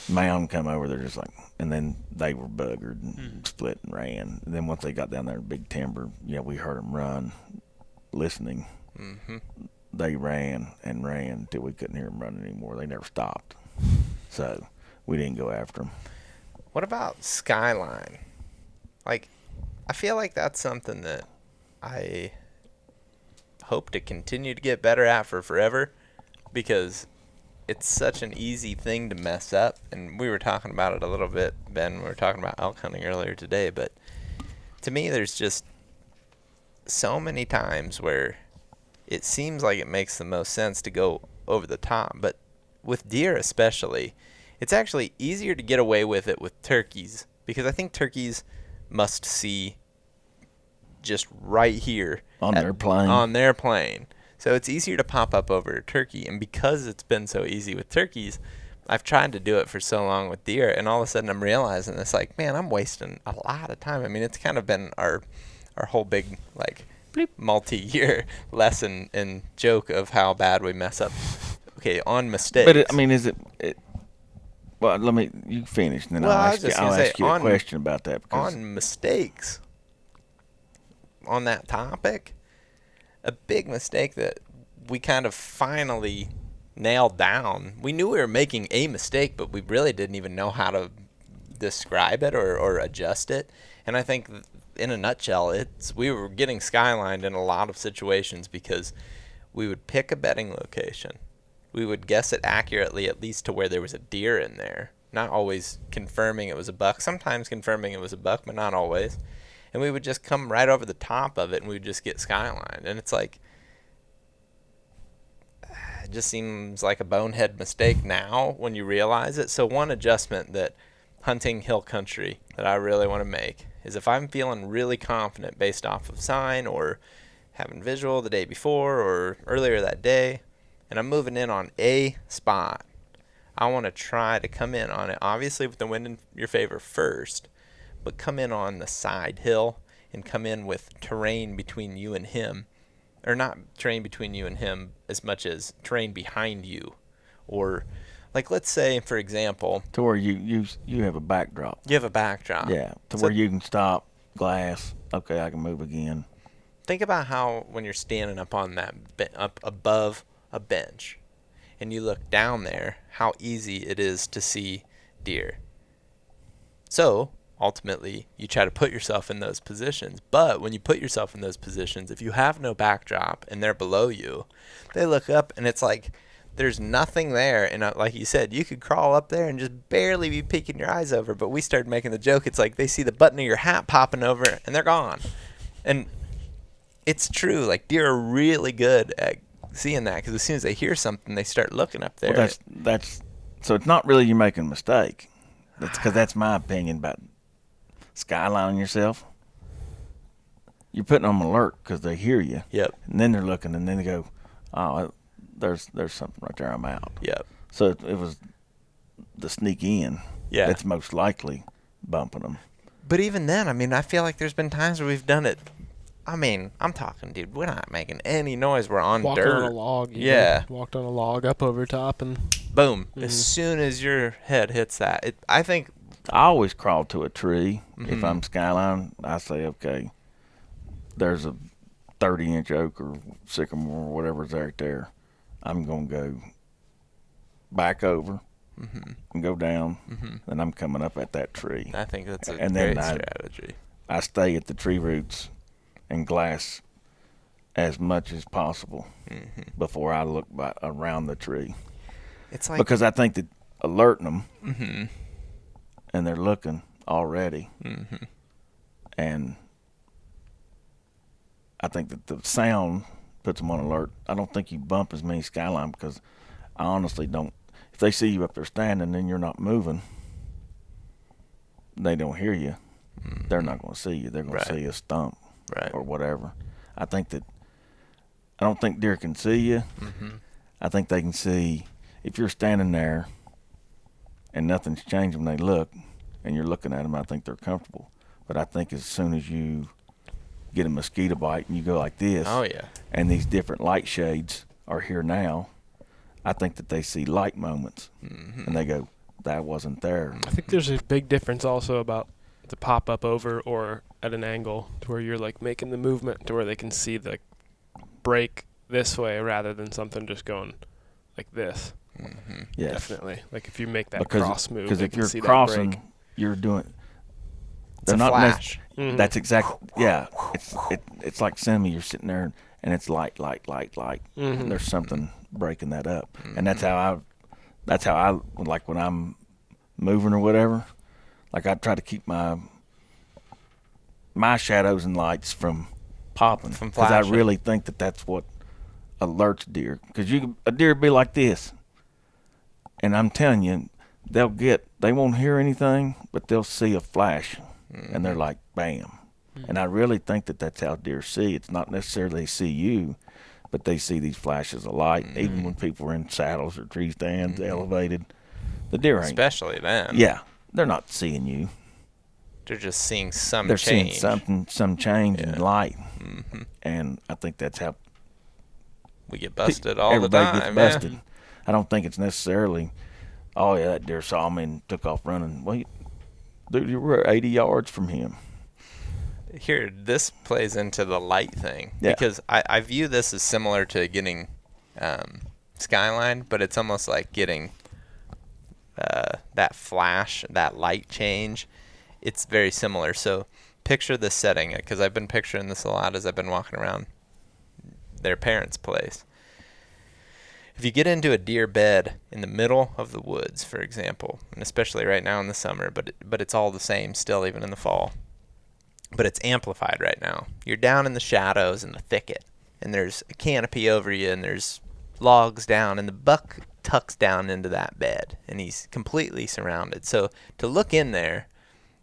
mound come over, they're just like, and then they were buggered and split and ran. And then once they got down there in big timber, we heard them run, listening. They ran and ran until we couldn't hear them running anymore. They never stopped, so we didn't go after them. What about skyline? Like, I feel like that's something that I hope to continue to get better at for forever, because it's such an easy thing to mess up. And we were talking about it a little bit, Ben. We were talking about elk hunting earlier today, but to me, there's just so many times where it seems like it makes the most sense to go over the top. But with deer especially, it's actually easier to get away with it with turkeys, because I think turkeys must see just right here On their plane. On their plane. So it's easier to pop up over a turkey. And because it's been so easy with turkeys, I've tried to do it for so long with deer, and all of a sudden I'm realizing it's like, man, I'm wasting a lot of time. I mean, it's kind of been our whole big, like, multi-year lesson and joke of how bad we mess up. Okay, on mistakes. But is it? Well, you finish, and then Well, I'll ask you a on- question about that. Because On mistakes, on that topic, a big mistake that we kind of finally nailed down. We knew we were making a mistake, but we really didn't even know how to describe it or adjust it. And I think in a nutshell, we were getting skylined in a lot of situations because we would pick a bedding location. We would guess it accurately, at least to where there was a deer in there. Not always confirming it was a buck. Sometimes confirming it was a buck, but not always. And we would just come right over the top of it, and we would just get skylined. And it's like, it just seems like a bonehead mistake now when you realize it. So one adjustment that hunting hill country that I really want to make is, if I'm feeling really confident based off of sign or having visual the day before or earlier that day, and I'm moving in on a spot, I want to try to come in on it, obviously with the wind in your favor first, but come in on the side hill and come in with terrain between you and him. Or not terrain between you and him as much as terrain behind you. Or, like, let's say, for example, to where you have a backdrop. you have a backdrop. Yeah, where you can stop, glass. Okay, I can move again. Think about how when you're standing up on that, up above a bench, and you look down there, how easy it is to see deer. So, ultimately, you try to put yourself in those positions. But when you put yourself in those positions, if you have no backdrop and they're below you, they look up and it's like there's nothing there. And like you said, you could crawl up there and just barely be peeking your eyes over. But we started making the joke. It's like they see the button of your hat popping over and they're gone. And it's true. Like, deer are really good at seeing that, because as soon as they hear something, they start looking up there. Well, that's so it's not really you making a mistake. That's because that's my opinion about skylining yourself. You're putting them alert because they hear you. Yep. And then they're looking, and then they go, "Oh, there's something right there. I'm out." Yep. So it was the sneak in. Yeah. That's most likely bumping them. But even then, I mean, I feel like there's been times where we've done it. I mean, I'm talking, dude, we're not making any noise. We're on Walking dirt. on a log. Yeah. Walked on a log up over top and. Boom. As soon as your head hits that, I think. I always crawl to a tree. Mm-hmm. If I'm skylining, I say, okay, there's a 30-inch oak or sycamore or whatever's right there. I'm going to go back over and go down, and I'm coming up at that tree. I think that's a And then great strategy. I stay at the tree roots and glass as much as possible before I look around the tree. It's like, Because I think that alerting them and they're looking already. Mm-hmm. And I think that the sound puts them on alert. I don't think you bump as many skyline because I honestly don't. If they see you up there standing and you're not moving, they don't hear you. Mm-hmm. They're not going to see you. They're going to see a stump or whatever. I don't think deer can see you. Mm-hmm. I think they can see if you're standing there and nothing's changed when they look and you're looking at them. I think they're comfortable. But I think as soon as you get a mosquito bite and you go like this, and these different light shades are here now, I think that they see light moments, and they go, that wasn't there. I think there's a big difference also about the pop up over or at an angle to where you're like making the movement to where they can see the break this way rather than something just going like this. Mm-hmm. Yes. Definitely. Like if you make that cross move, because they if can you're see crossing, that break. you're doing. It's a flash. That's exactly. Yeah, it's like cinema. You're sitting there and it's light. Mm-hmm. There's something breaking that up, and that's how I like when I'm moving or whatever. Like I try to keep my shadows and lights from popping because I really think that that's what alerts deer. Because a deer be like this, and I'm telling you, they won't hear anything, but they'll see a flash, and they're like, bam. And I really think that that's how deer see. It's not necessarily they see you, but they see these flashes of light, even when people are in saddles or tree stands, elevated. The deer ain't. Especially then. Yeah, they're not seeing you. They're just seeing some They're change. seeing some change in light, and I think that's how we get busted all the everybody time. gets busted. I don't think it's necessarily, oh yeah, that deer saw me and took off running. Well, dude, you were 80 yards from him. Here, this plays into the light thing Yeah. because I view this as similar to getting skyline, but it's almost like getting that flash, that light change. It's very similar. So picture this setting, because I've been picturing this a lot as I've been walking around their parents' place. If you get into a deer bed in the middle of the woods, for example, and especially right now in the summer, but it's all the same still even in the fall, but it's amplified right now. You're down in the shadows in the thicket, and there's a canopy over you, and there's logs down, and the buck tucks down into that bed, and he's completely surrounded. So to look in there,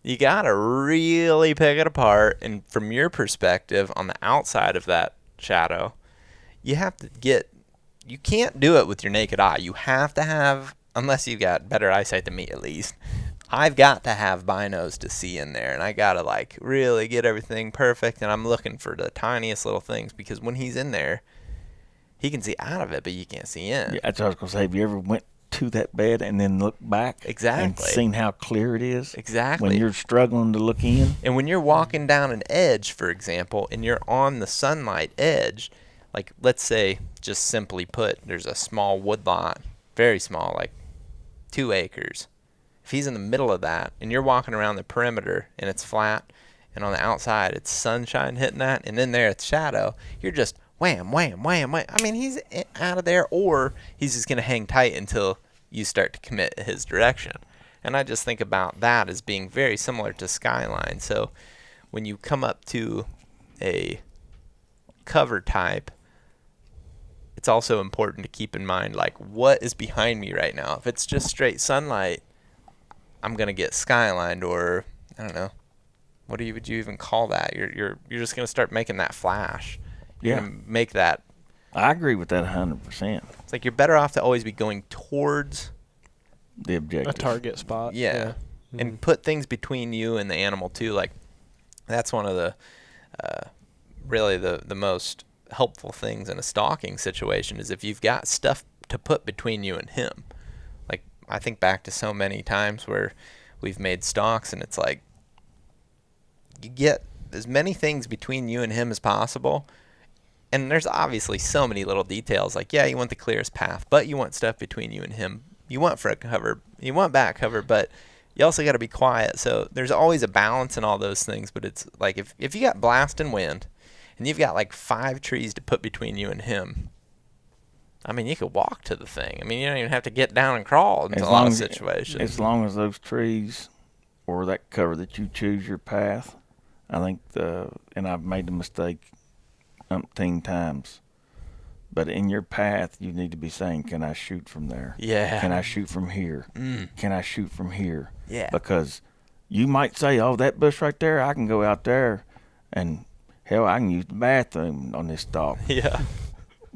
you got to really pick it apart, and from your perspective on the outside of that shadow, you can't do it with your naked eye. You have to have, unless you've got better eyesight than me at least, I've got to have binos to see in there, and I got to like really get everything perfect, and I'm looking for the tiniest little things, because when he's in there, he can see out of it, but you can't see in. Yeah, that's what I was going to say. Have you ever went to that bed and then looked back? Exactly. And seen how clear it is? Exactly. When you're struggling to look in? And when you're walking down an edge, for example, and you're on the sunlight edge, like let's say, just simply put, there's a small woodlot, very small, like 2 acres. If he's in the middle of that and you're walking around the perimeter and it's flat, and on the outside it's sunshine hitting that, and in there it's shadow, you're just wham, wham, wham, wham. I mean, he's out of there, or he's just going to hang tight until you start to commit his direction. And I just think about that as being very similar to skyline. So when you come up to a cover type, it's also important to keep in mind, like, what is behind me right now? If it's just straight sunlight, I'm going to get skylined, or I don't know. What would you even call that? You're just going to start making that flash. You're going to make that. I agree with that 100%. It's like you're better off to always be going towards the objective. A target spot. Yeah. And put things between you and the animal too. Like that's one of the really the most helpful things in a stalking situation is if you've got stuff to put between you and him. Like I think back to so many times where we've made stalks and it's like you get as many things between you and him as possible. And there's obviously so many little details. Like, yeah, you want the clearest path, but you want stuff between you and him. You want front cover, you want back cover, but you also got to be quiet. So there's always a balance in all those things. But it's like if you got blasting wind and you've got like 5 trees to put between you and him, I mean, you could walk to the thing. I mean, you don't even have to get down and crawl in a lot of situations. As long as those trees or that cover that you choose your path. I think and I've made the mistake umpteen times. But in your path, you need to be saying, can I shoot from there? Yeah. Can I shoot from here? Can I shoot from here? Yeah. Because you might say, oh, that bush right there, I can go out there, and hell, I can use the bathroom on this stalk. Yeah.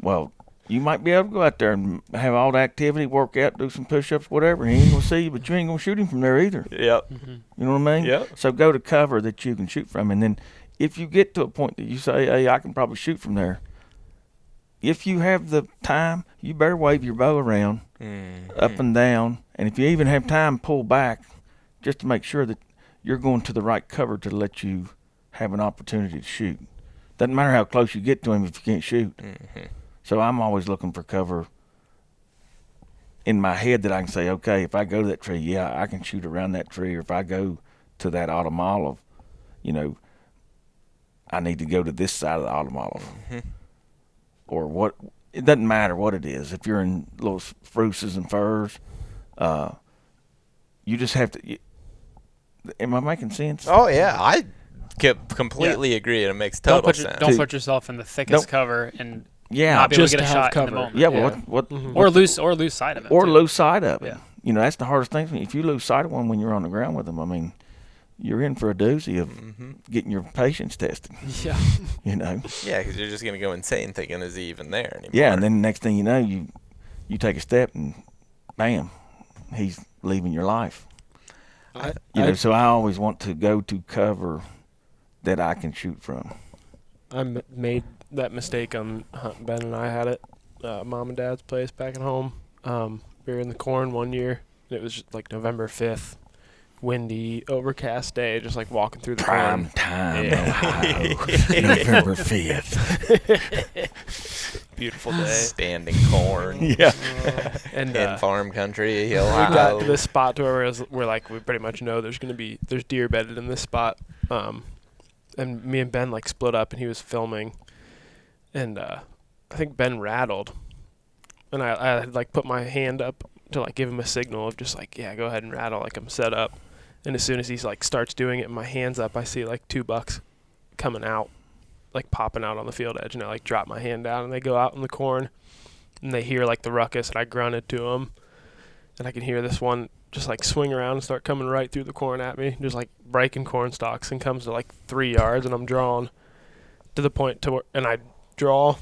Well, you might be able to go out there and have all the activity, work out, do some push-ups, whatever, and he ain't going to see you, but you ain't going to shoot him from there either. Yep. Mm-hmm. You know what I mean? Yep. So go to cover that you can shoot from, and then if you get to a point that you say, hey, I can probably shoot from there, if you have the time, you better wave your bow around up and down. And if you even have time, pull back just to make sure that you're going to the right cover to let you have an opportunity to shoot. Doesn't matter how close you get to him if you can't shoot. Mm-hmm. So I'm always looking for cover in my head that I can say, okay, if I go to that tree, yeah, I can shoot around that tree. Or if I go to that autumn olive, I need to go to this side of the autumn olive. Mm-hmm. Or what, it doesn't matter what it is. If you're in little spruces and firs, you just have to. Am I making sense? Oh yeah, I completely agree. It makes total sense. Don't put yourself in the thickest cover and not be able just to get a to have shot cover. in the moment. Yeah, but what Or lose sight of it. or too. lose sight of it. Yeah. That's the hardest thing. If you lose sight of one when you're on the ground with them, I mean, you're in for a doozy of getting your patience tested. Yeah. Yeah, Yeah, because you're just gonna go insane thinking, is he even there anymore? Yeah, and then the next thing you know, you take a step and bam, he's leaving your life. So I always want to go to cover that I can shoot from. made that mistake on hunting. Ben and I had it, mom and dad's place back at home. We were in the corn one year, and it was just like November 5th, windy, overcast day, just like walking through the Prime corn. time, Yeah. Ohio, November 5th. Beautiful day. Standing corn. Yeah. And In farm country, we Ohio. got to this spot to where we're like, we pretty much know there's deer bedded in this spot. And me and Ben like split up, and he was filming, and I think Ben rattled, and I had like put my hand up to like give him a signal of just like, yeah, go ahead and rattle, like I'm set up. And as soon as he's like starts doing it, and my hand's up, I see like 2 bucks coming out, like popping out on the field edge, and I like drop my hand down, and they go out in the corn, and they hear like the ruckus, and I grunted to them, and I can hear this one just like swing around and start coming right through the corn at me, just like breaking corn stalks, and comes to like 3 yards, and I'm drawn to the point to where, and I draw,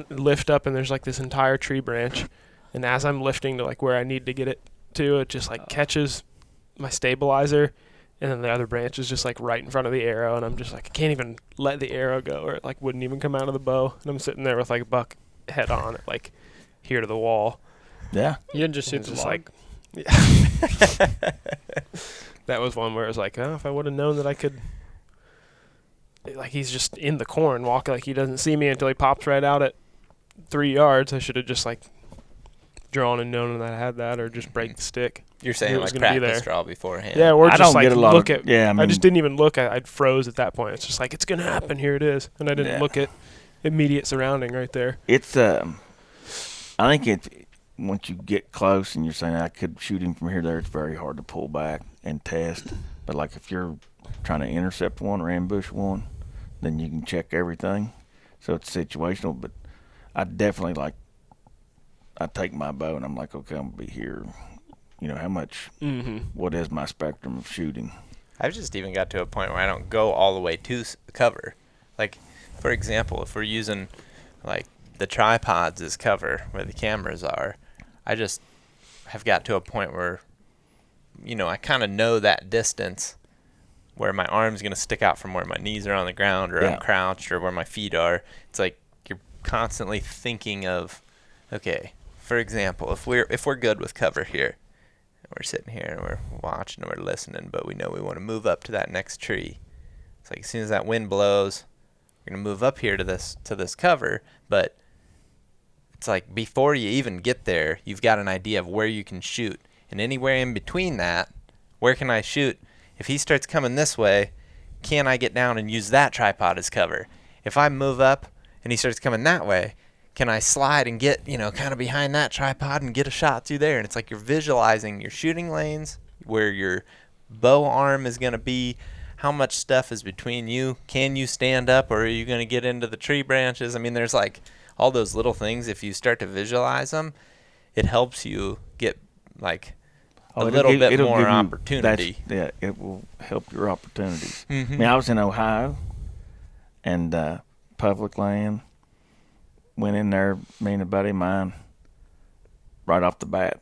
lift up, and there's like this entire tree branch, and as I'm lifting to like where I need to get it to, it just like catches my stabilizer, and then the other branch is just like right in front of the arrow, and I'm just like, I can't even let the arrow go, or it like wouldn't even come out of the bow, and I'm sitting there with like a buck head on it, like here to the wall. Yeah. You didn't just shoot It's the just log. like, that was one where it was like, oh, if I would have known that I could, like he's just in the corn walking, like he doesn't see me until he pops right out at 3 yards. I should have just like drawn and known that I had that, or just break the stick. You're It saying was like gonna be practice there. draw beforehand. Yeah, or I just don't like get a lot look of, at. yeah, I mean, I just didn't even look. I'd froze at that point. It's just like, it's gonna happen. Here it is, and I didn't Yeah. look at immediate surrounding right there. It's I think it's once you get close and you're saying I could shoot him from here to there, it's very hard to pull back and test. But like if you're trying to intercept one or ambush one, then you can check everything. So it's situational. But I definitely I take my bow and I'm like, okay, I'm gonna be here. You know, how much? Mm-hmm. What is my spectrum of shooting? I've just even got to a point where I don't go all the way to cover. Like, for example, if we're using like the tripods as cover where the cameras are, I just have got to a point where, I kind of know that distance where my arm's going to stick out from where my knees are on the ground, or I'm crouched, or where my feet are. It's like you're constantly thinking of, okay, for example, if we're good with cover here, and we're sitting here and we're watching and we're listening, but we know we want to move up to that next tree. It's like as soon as that wind blows, we're going to move up here to this cover, but it's like before you even get there, you've got an idea of where you can shoot. And anywhere in between that, where can I shoot? If he starts coming this way, can I get down and use that tripod as cover? If I move up and he starts coming that way, can I slide and get, kind of behind that tripod and get a shot through there? And it's like you're visualizing your shooting lanes, where your bow arm is going to be, how much stuff is between you. Can you stand up, or are you going to get into the tree branches? I mean, there's like all those little things. If you start to visualize them, it helps you get like a little bit more opportunity. Yeah, it will help your opportunities. Mm-hmm. I mean, I was in Ohio, and public land. Went in there, me and a buddy of mine, right off the bat,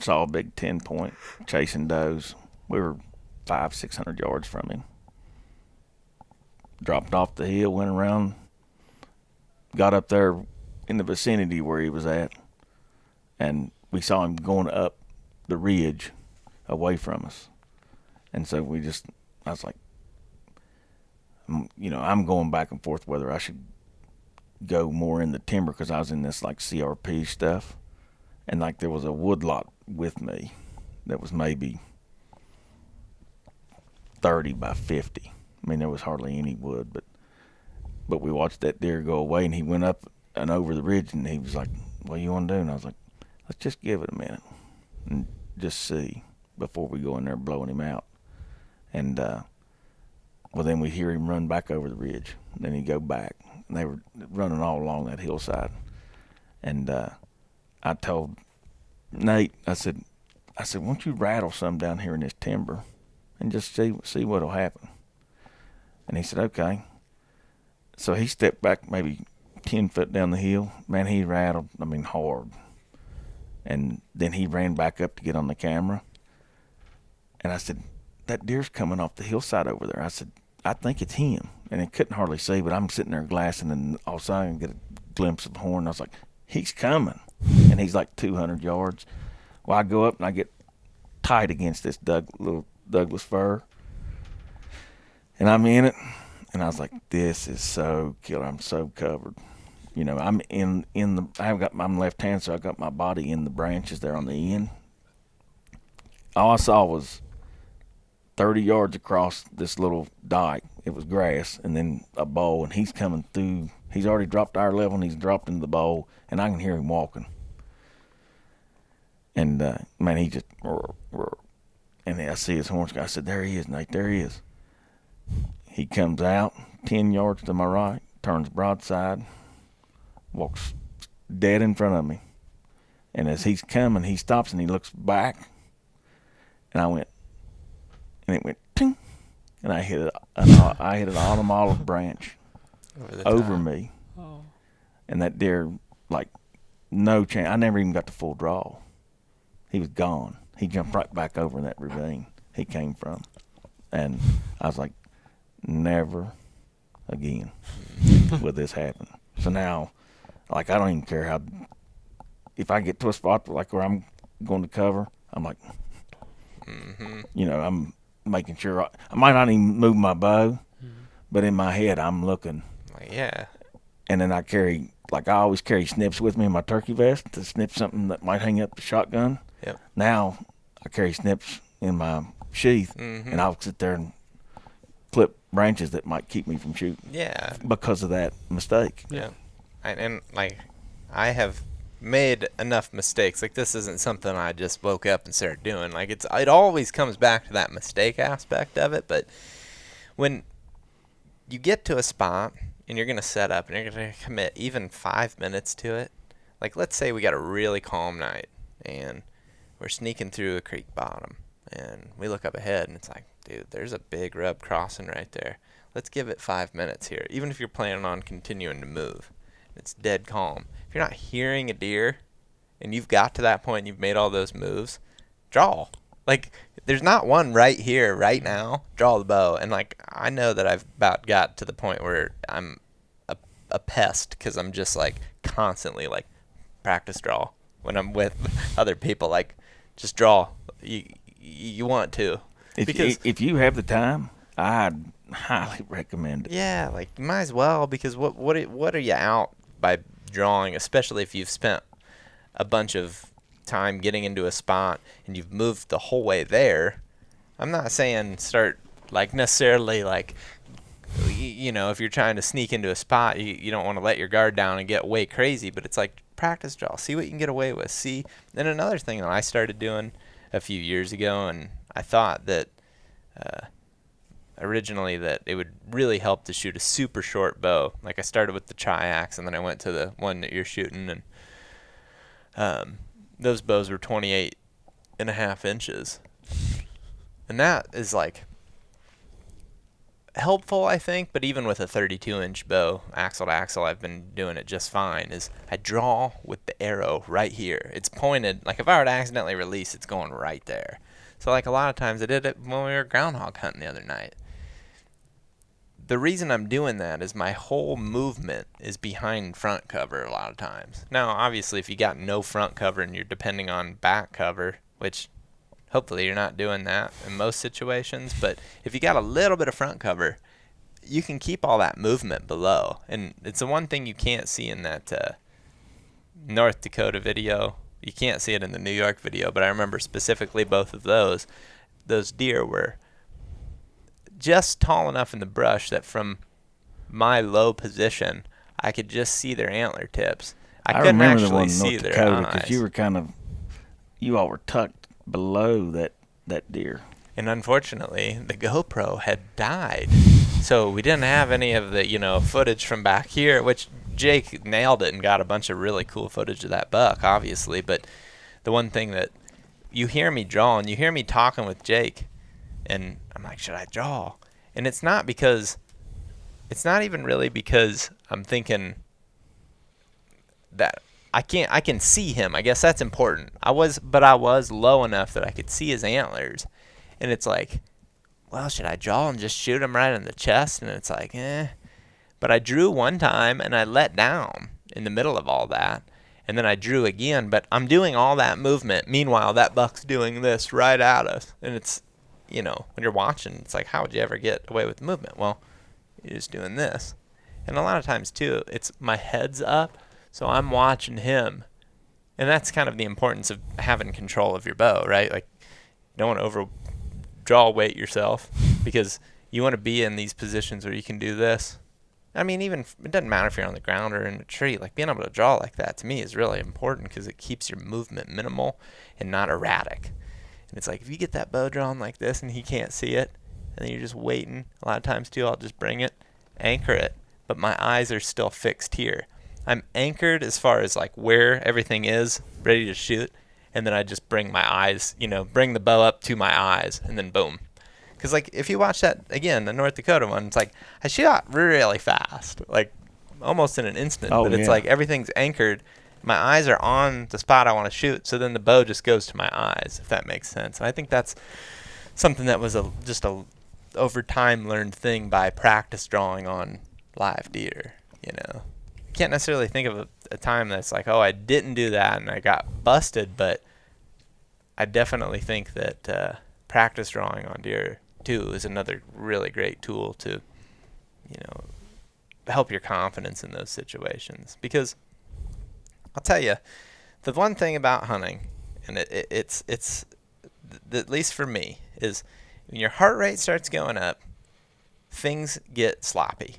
saw a big 10-point chasing does. We were 500-600 yards from him. Dropped off the hill, went around, got up there in the vicinity where he was at, and we saw him going up the ridge away from us. And so I was like, I'm going back and forth whether I should go more in the timber, because I was in this like CRP stuff, and like there was a woodlot with me that was maybe 30 by 50. I mean, there was hardly any wood, but we watched that deer go away, and he went up and over the ridge, and he was like, what do you want to do? And I was like, let's just give it a minute and just see before we go in there blowing him out. And well, then we hear him run back over the ridge, and then he go back, and they were running all along that hillside. And I told Nate, I said, why don't you rattle some down here in this timber and just see what'll happen? And he said, okay. So he stepped back maybe 10 foot down the hill. Man, he rattled, hard. And then he ran back up to get on the camera. And I said, that deer's coming off the hillside over there. I said, I think it's him. And I couldn't hardly see, but I'm sitting there glassing, and all of a sudden I get a glimpse of the horn. I was like, he's coming. And he's like 200 yards. Well, I go up and I get tight against this little Douglas fir. And I'm in it. And I was like, this is so killer. I'm so covered. I'm I'm left hand, so I got my body in the branches there on the end. All I saw was 30 yards across this little dike. It was grass, and then a bowl, and he's coming through. He's already dropped our level, and he's dropped into the bowl, and I can hear him walking. And, man, he just, and I see his horns. I said, there he is, Nate, there he is. He comes out 10 yards to my right, turns broadside, walks dead in front of me. And as he's coming, he stops and he looks back. And I went, and it went, ting, and I hit an autumn olive branch over me. Oh. And that deer, like, no chance. I never even got the full draw. He was gone. He jumped right back over in that ravine he came from. And I was like, never again will this happen. So now, like, I don't even care how, if I get to a spot like where I'm going to cover, I'm like, I'm making sure I might not even move my bow, but in my head I'm looking. Like, yeah. And then I always carry snips with me in my turkey vest to snip something that might hang up the shotgun. Yep. Now I carry snips in my sheath, and I'll sit there and clip branches that might keep me from shooting. Yeah. Because of that mistake. Yeah. And I have made enough mistakes. Like, this isn't something I just woke up and started doing. Like, it always comes back to that mistake aspect of it. But when you get to a spot and you're going to set up and you're going to commit even 5 minutes to it, like, let's say we got a really calm night and we're sneaking through a creek bottom and we look up ahead and it's like, dude, there's a big rub crossing right there. Let's give it 5 minutes here, even if you're planning on continuing to move. It's dead calm. If you're not hearing a deer and you've got to that point and you've made all those moves, draw. Like, there's not one right here, right now. Draw the bow. And, like, I know that I've about got to the point where I'm a pest because I'm just, like, constantly, like, practice draw when I'm with other people. Like, just draw. You want to. If you have the time, I'd highly recommend it. Yeah, like, you might as well, because what are you out by drawing, especially if you've spent a bunch of time getting into a spot and you've moved the whole way there. I'm not saying start, like, necessarily, like, if you're trying to sneak into a spot, you don't want to let your guard down and get way crazy, but it's like, practice draw, see what you can get away with. See, then another thing that I started doing a few years ago, and I thought that originally that it would really help to shoot a super short bow. Like I started with the Triax, and then I went to the one that you're shooting, and those bows were 28.5 inches. And that is like helpful, I think, but even with a 32-inch bow, axle to axle, I've been doing it just fine, is I draw with the arrow right here. It's pointed, like if I were to accidentally release, it's going right there. So like a lot of times I did it when we were groundhog hunting the other night. The reason I'm doing that is my whole movement is behind front cover a lot of times. Now, obviously, if you got no front cover and you're depending on back cover, which hopefully you're not doing that in most situations, but if you got a little bit of front cover, you can keep all that movement below. And it's the one thing you can't see in that North Dakota video. You can't see it in the New York video, but I remember specifically both of those. Those deer were just tall enough in the brush that from my low position, I could just see their antler tips. I couldn't remember actually the one in see North their Dakota eyes. You all were tucked below that deer. And unfortunately, the GoPro had died. So we didn't have any of the, footage from back here, which Jake nailed it and got a bunch of really cool footage of that buck, obviously. But the one thing that you hear me drawing, you hear me talking with Jake, and I'm like, should I draw? And it's not even really because I'm thinking that I can see him. I guess that's important. I was low enough that I could see his antlers. And it's like, well, should I draw and just shoot him right in the chest? And it's like, But I drew one time and I let down in the middle of all that. And then I drew again, but I'm doing all that movement. Meanwhile, that buck's doing this right at us. And it's, when you're watching, it's like, how would you ever get away with the movement? Well, you're just doing this. And a lot of times, too, it's my head's up, so I'm watching him. And that's kind of the importance of having control of your bow, right? Like, you don't want to draw weight yourself, because you want to be in these positions where you can do this. I mean, even it doesn't matter if you're on the ground or in a tree. Like, being able to draw like that to me is really important, because it keeps your movement minimal and not erratic. And it's like, if you get that bow drawn like this and he can't see it, and then you're just waiting, a lot of times too, I'll just bring it, anchor it, but my eyes are still fixed here. I'm anchored as far as like where everything is, ready to shoot, and then I just bring my eyes, bring the bow up to my eyes, and then boom. Because like if you watch that again, the North Dakota one, it's like I shot really fast, like almost in an instant. Oh, but it's yeah. like everything's anchored. My eyes are on the spot I want to shoot, so then the bow just goes to my eyes, if that makes sense. And I think that's something that was just a over time learned thing by practice drawing on live deer. Can't necessarily think of a time that's like, oh, I didn't do that and I got busted, but I definitely think that practice drawing on deer too is another really great tool to help your confidence in those situations. Because I'll tell you, the one thing about hunting, and it's at least for me, is when your heart rate starts going up, things get sloppy.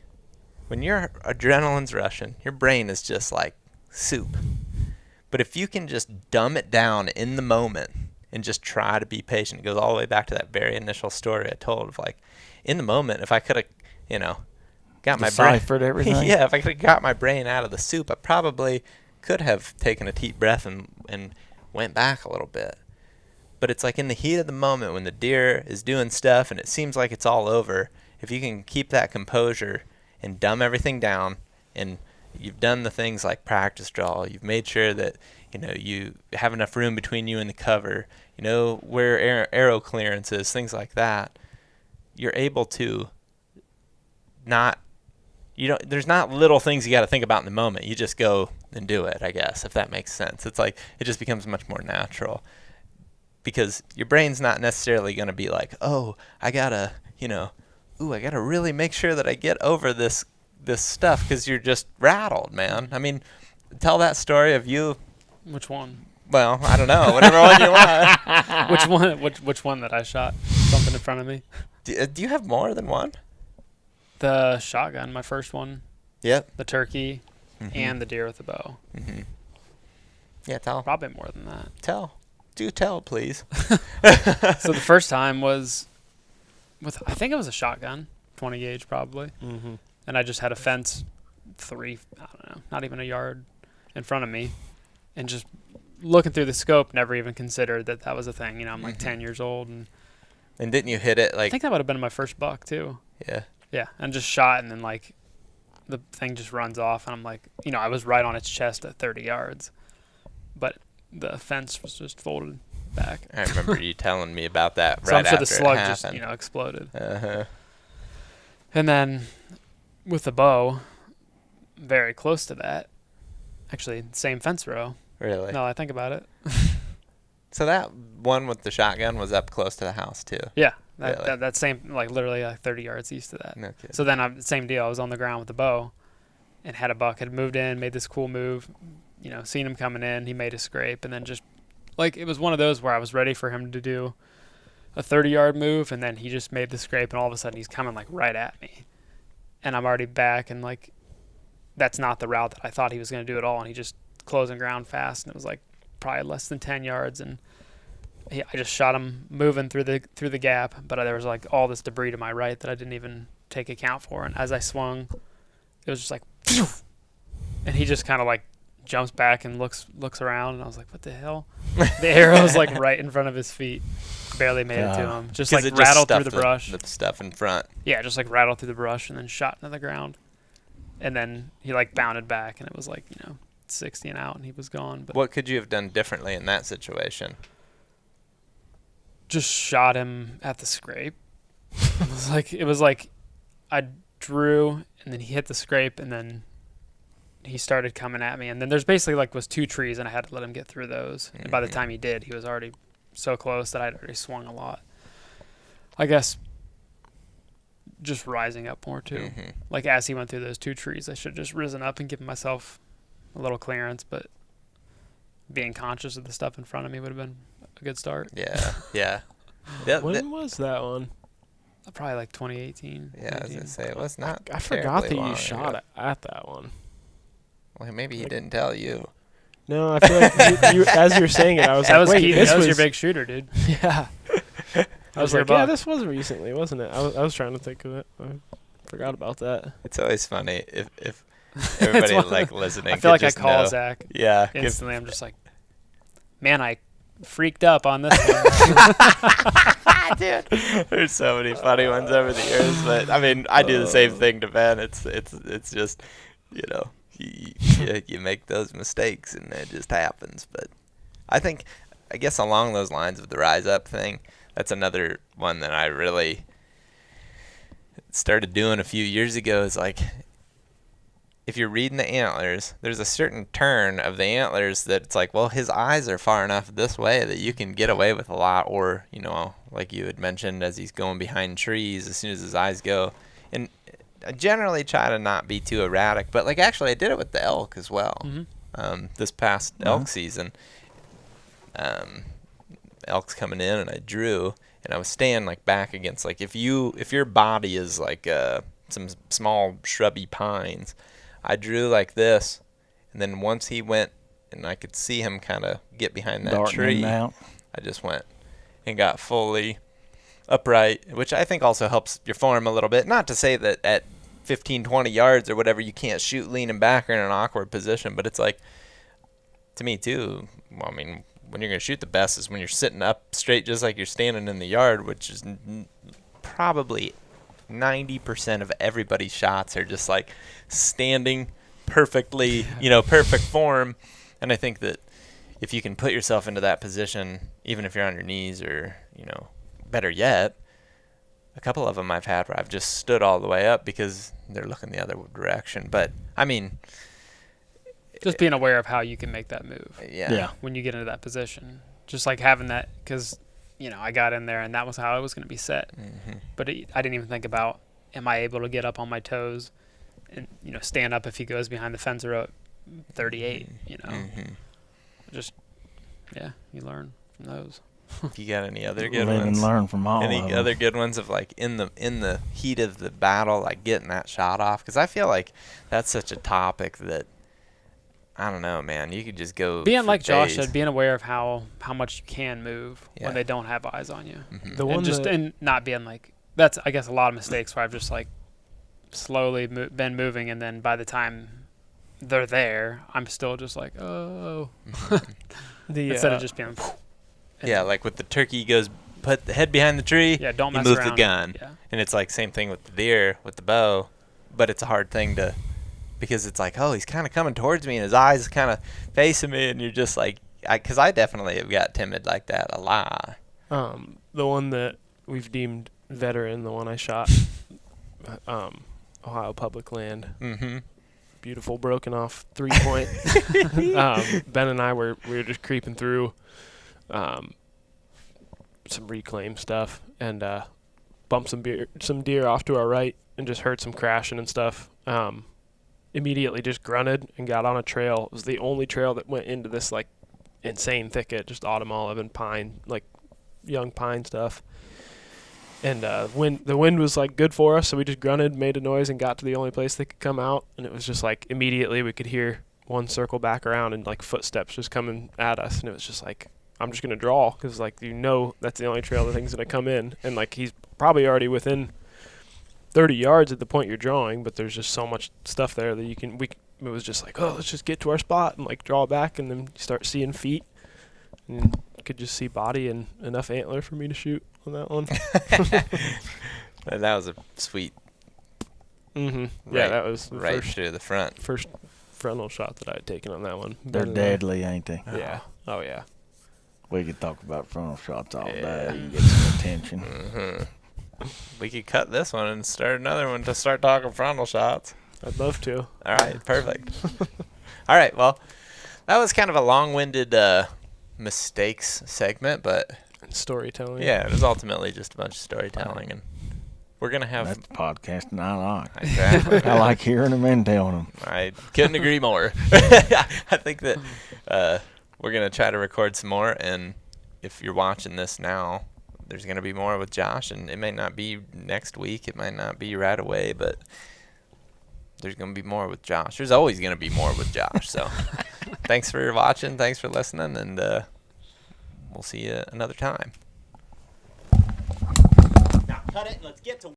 When your adrenaline's rushing, your brain is just like soup. But if you can just dumb it down in the moment and just try to be patient, it goes all the way back to that very initial story I told of like, in the moment, if I could have, got my brain, deciphered everything. yeah, if I could have got my brain out of the soup, I probably could have taken a deep breath and went back a little bit. But it's like in the heat of the moment when the deer is doing stuff and it seems like it's all over, if you can keep that composure and dumb everything down, and you've done the things like practice draw, you've made sure that you have enough room between you and the cover, where arrow clearance is, things like that, you're able to there's not little things you got to think about in the moment. You just go and do it, I guess, if that makes sense. It's like it just becomes much more natural, because your brain's not necessarily going to be like, oh, I gotta really make sure that I get over this stuff, because you're just rattled, man. I mean, tell that story of you. Which one? Well, I don't know. Whatever one you want. Which one? Which one that I shot? Something in front of me. Do you have more than one? The shotgun, my first one. Yep. The turkey, Mm-hmm. and the deer with the bow. Mm-hmm. Yeah, tell. Probably more than that. Tell. do tell, please. So the first time was with, I think it was a shotgun, 20 gauge probably. Mm-hmm. And I just had a fence I don't know, not even a yard in front of me. And just looking through the scope, never even considered that was a thing. You know, I'm like 10 years old. And didn't you hit it I like? think that would have been my first buck too. Yeah. Yeah. And just shot, and then like the thing just runs off. And I'm like, you know, I was right on its chest at 30 yards. But the fence was just folded back. I remember you telling me about that So right I'm sure after the slug it just, happened. you know, exploded. Uh-huh. And then with the bow, very close to that, actually, same fence row. Really? Now that I think about it. So that one with the shotgun was up close to the house too. Yeah, Really? that same, like literally like 30 yards east of that. No kidding. So then same deal. I was on the ground with the bow and had a buck, had moved in, made this cool move, you know, seen him coming in. He made a scrape, and then just like, it was one of those where I was ready for him to do a 30-yard move, and then he just made the scrape, and all of a sudden he's coming like right at me. And I'm already back, and like, that's not the route that I thought he was going to do at all. And he just closing ground fast, and it was like probably less than 10 yards. And I just shot him moving through the gap, but there was like all this debris to my right that I didn't even take account for. And as I swung, it was just like, phew, and he just kind of like jumps back and looks around, and I was like, what the hell? The arrow was like right in front of his feet. Barely made it to him. Just like it rattled through stuffed the brush. The stuff in front. Yeah, just like rattled through the brush and then shot into the ground. And then he like bounded back, and it was like, you know, 60 and out, and he was gone. But What could you have done differently in that situation? just shot him at the scrape. It was like I drew, and then he hit the scrape, and then he started coming at me. And then there's basically like was 2 trees, and I had to let him get through those. And by the time he did, he was already so close that I'd already swung a lot. I guess just rising up more too. Mm-hmm. Like as he went through those 2 trees, I should have just risen up and given myself a little clearance, but being conscious of the stuff in front of me would have been a good start. Yeah, yeah. When was that one? Probably like 2018. Yeah, I was 19. going to say, it was not I forgot that terribly you long shot ago. at that one. Well, maybe he didn't tell you. No, I feel like you, as you were saying it, I was That like, was wait, Keith, this that was was your big shooter, dude. Yeah. I was your like, yeah, buck. this was recently, wasn't it? I was trying to think of it. I forgot about that. It's always funny if everybody like listening. I feel like could I just call know. Zach Yeah, instantly. I'm just like, man, I freaked up on this one. dude. There's so many funny ones over the years, but I mean, I do the same thing to Ben. It's just, you know, you make those mistakes and it just happens. But I guess along those lines of the rise up thing, that's another one that I really started doing a few years ago. Is like, if you're reading the antlers, there's a certain turn of the antlers that it's like, well, his eyes are far enough this way that you can get away with a lot. Or, you know, like you had mentioned, as he's going behind trees, as soon as his eyes go. And I generally try to not be too erratic. But, like, actually, I did it with the elk as well. Mm-hmm. This past elk season, elk's coming in, and I drew. And I was staying, like, back against, like, if your body is, like, some small shrubby pines, I drew like this, and then once he went, and I could see him kind of get behind that tree, I just went and got fully upright, which I think also helps your form a little bit. Not to say that at 15, 20 yards or whatever you can't shoot leaning back or in an awkward position, but it's like, to me too, well, I mean, when you're going to shoot the best is when you're sitting up straight just like you're standing in the yard, which is probably 90% of everybody's shots are just like standing perfectly, you know, perfect form. And I think that if you can put yourself into that position, even if you're on your knees or, you know, better yet, a couple of them I've had where I've just stood all the way up because they're looking the other direction. But I mean, Just being aware of how you can make that move yeah. when you get into that position. Just like having that, because, you know, I got in there and that was how it was going to be set. Mm-hmm. But I didn't even think about, am I able to get up on my toes and, you know, stand up if he goes behind the fence row at 38, you know. Mm-hmm. Just, yeah, you learn from those. You got any other good Live ones? and learn from all of Any them. other good ones of like in the heat of the battle, like getting that shot off? Because I feel like that's such a topic that I don't know, man. You could just go Being for like Josh days. said, being aware of how much you can move Yeah. when they don't have eyes on you. The one And not being like, that's, I guess, a lot of mistakes where I've just like slowly been moving, and then by the time they're there, I'm still just like, oh, instead of just being, Yeah, like with the turkey, goes put the head behind the tree. yeah, don't You mess move around. the gun. Yeah. And it's like same thing with the deer with the bow, but it's a hard thing to, because it's like, oh, he's kind of coming towards me and his eyes kind of facing me, and you're just like, because I definitely have got timid like that a lot. The one that we've deemed veteran, the one I shot, Ohio public land, Mm-hmm. beautiful broken off 3-point. Ben and I we were just creeping through some reclaim stuff and bumped some deer off to our right and just heard some crashing and stuff. Immediately just grunted and got on a trail. It was the only trail that went into this like insane thicket, just autumn olive and pine, like young pine stuff. And the wind was like good for us, so we just grunted, made a noise, and got to the only place they could come out. And it was just like immediately we could hear one circle back around and like footsteps just coming at us. And it was just like, I'm just gonna draw, because like that's the only trail the thing's gonna come in. And like he's probably already within 30 yards at the point you're drawing, but there's just so much stuff there that it was just like, oh, let's just get to our spot and like draw back, and then you start seeing feet, and you could just see body and enough antler for me to shoot on that one. That was a sweet. Mm-hmm. Right, Yeah, that was the right to the front. first frontal shot that I had taken on that one. They're Ben and deadly, ain't they? Yeah. Oh yeah. We could talk about frontal shots all Yeah. day. You get some attention. Mm-hmm. We could cut this one and start another one to start talking frontal shots. I'd love to. All right, perfect. All right, well, that was kind of a long-winded mistakes segment, but And storytelling. yeah, it was ultimately just a bunch of storytelling, and we're gonna have. That's the podcasting I like. Exactly. I like hearing them and telling them. I couldn't agree more. I think that we're going to try to record some more, and if you're watching this now, there's going to be more with Josh, and it may not be next week, it might not be right away, but there's going to be more with Josh. There's always going to be more with Josh, so thanks for watching, thanks for listening, and we'll see you another time. Now cut it and let's get to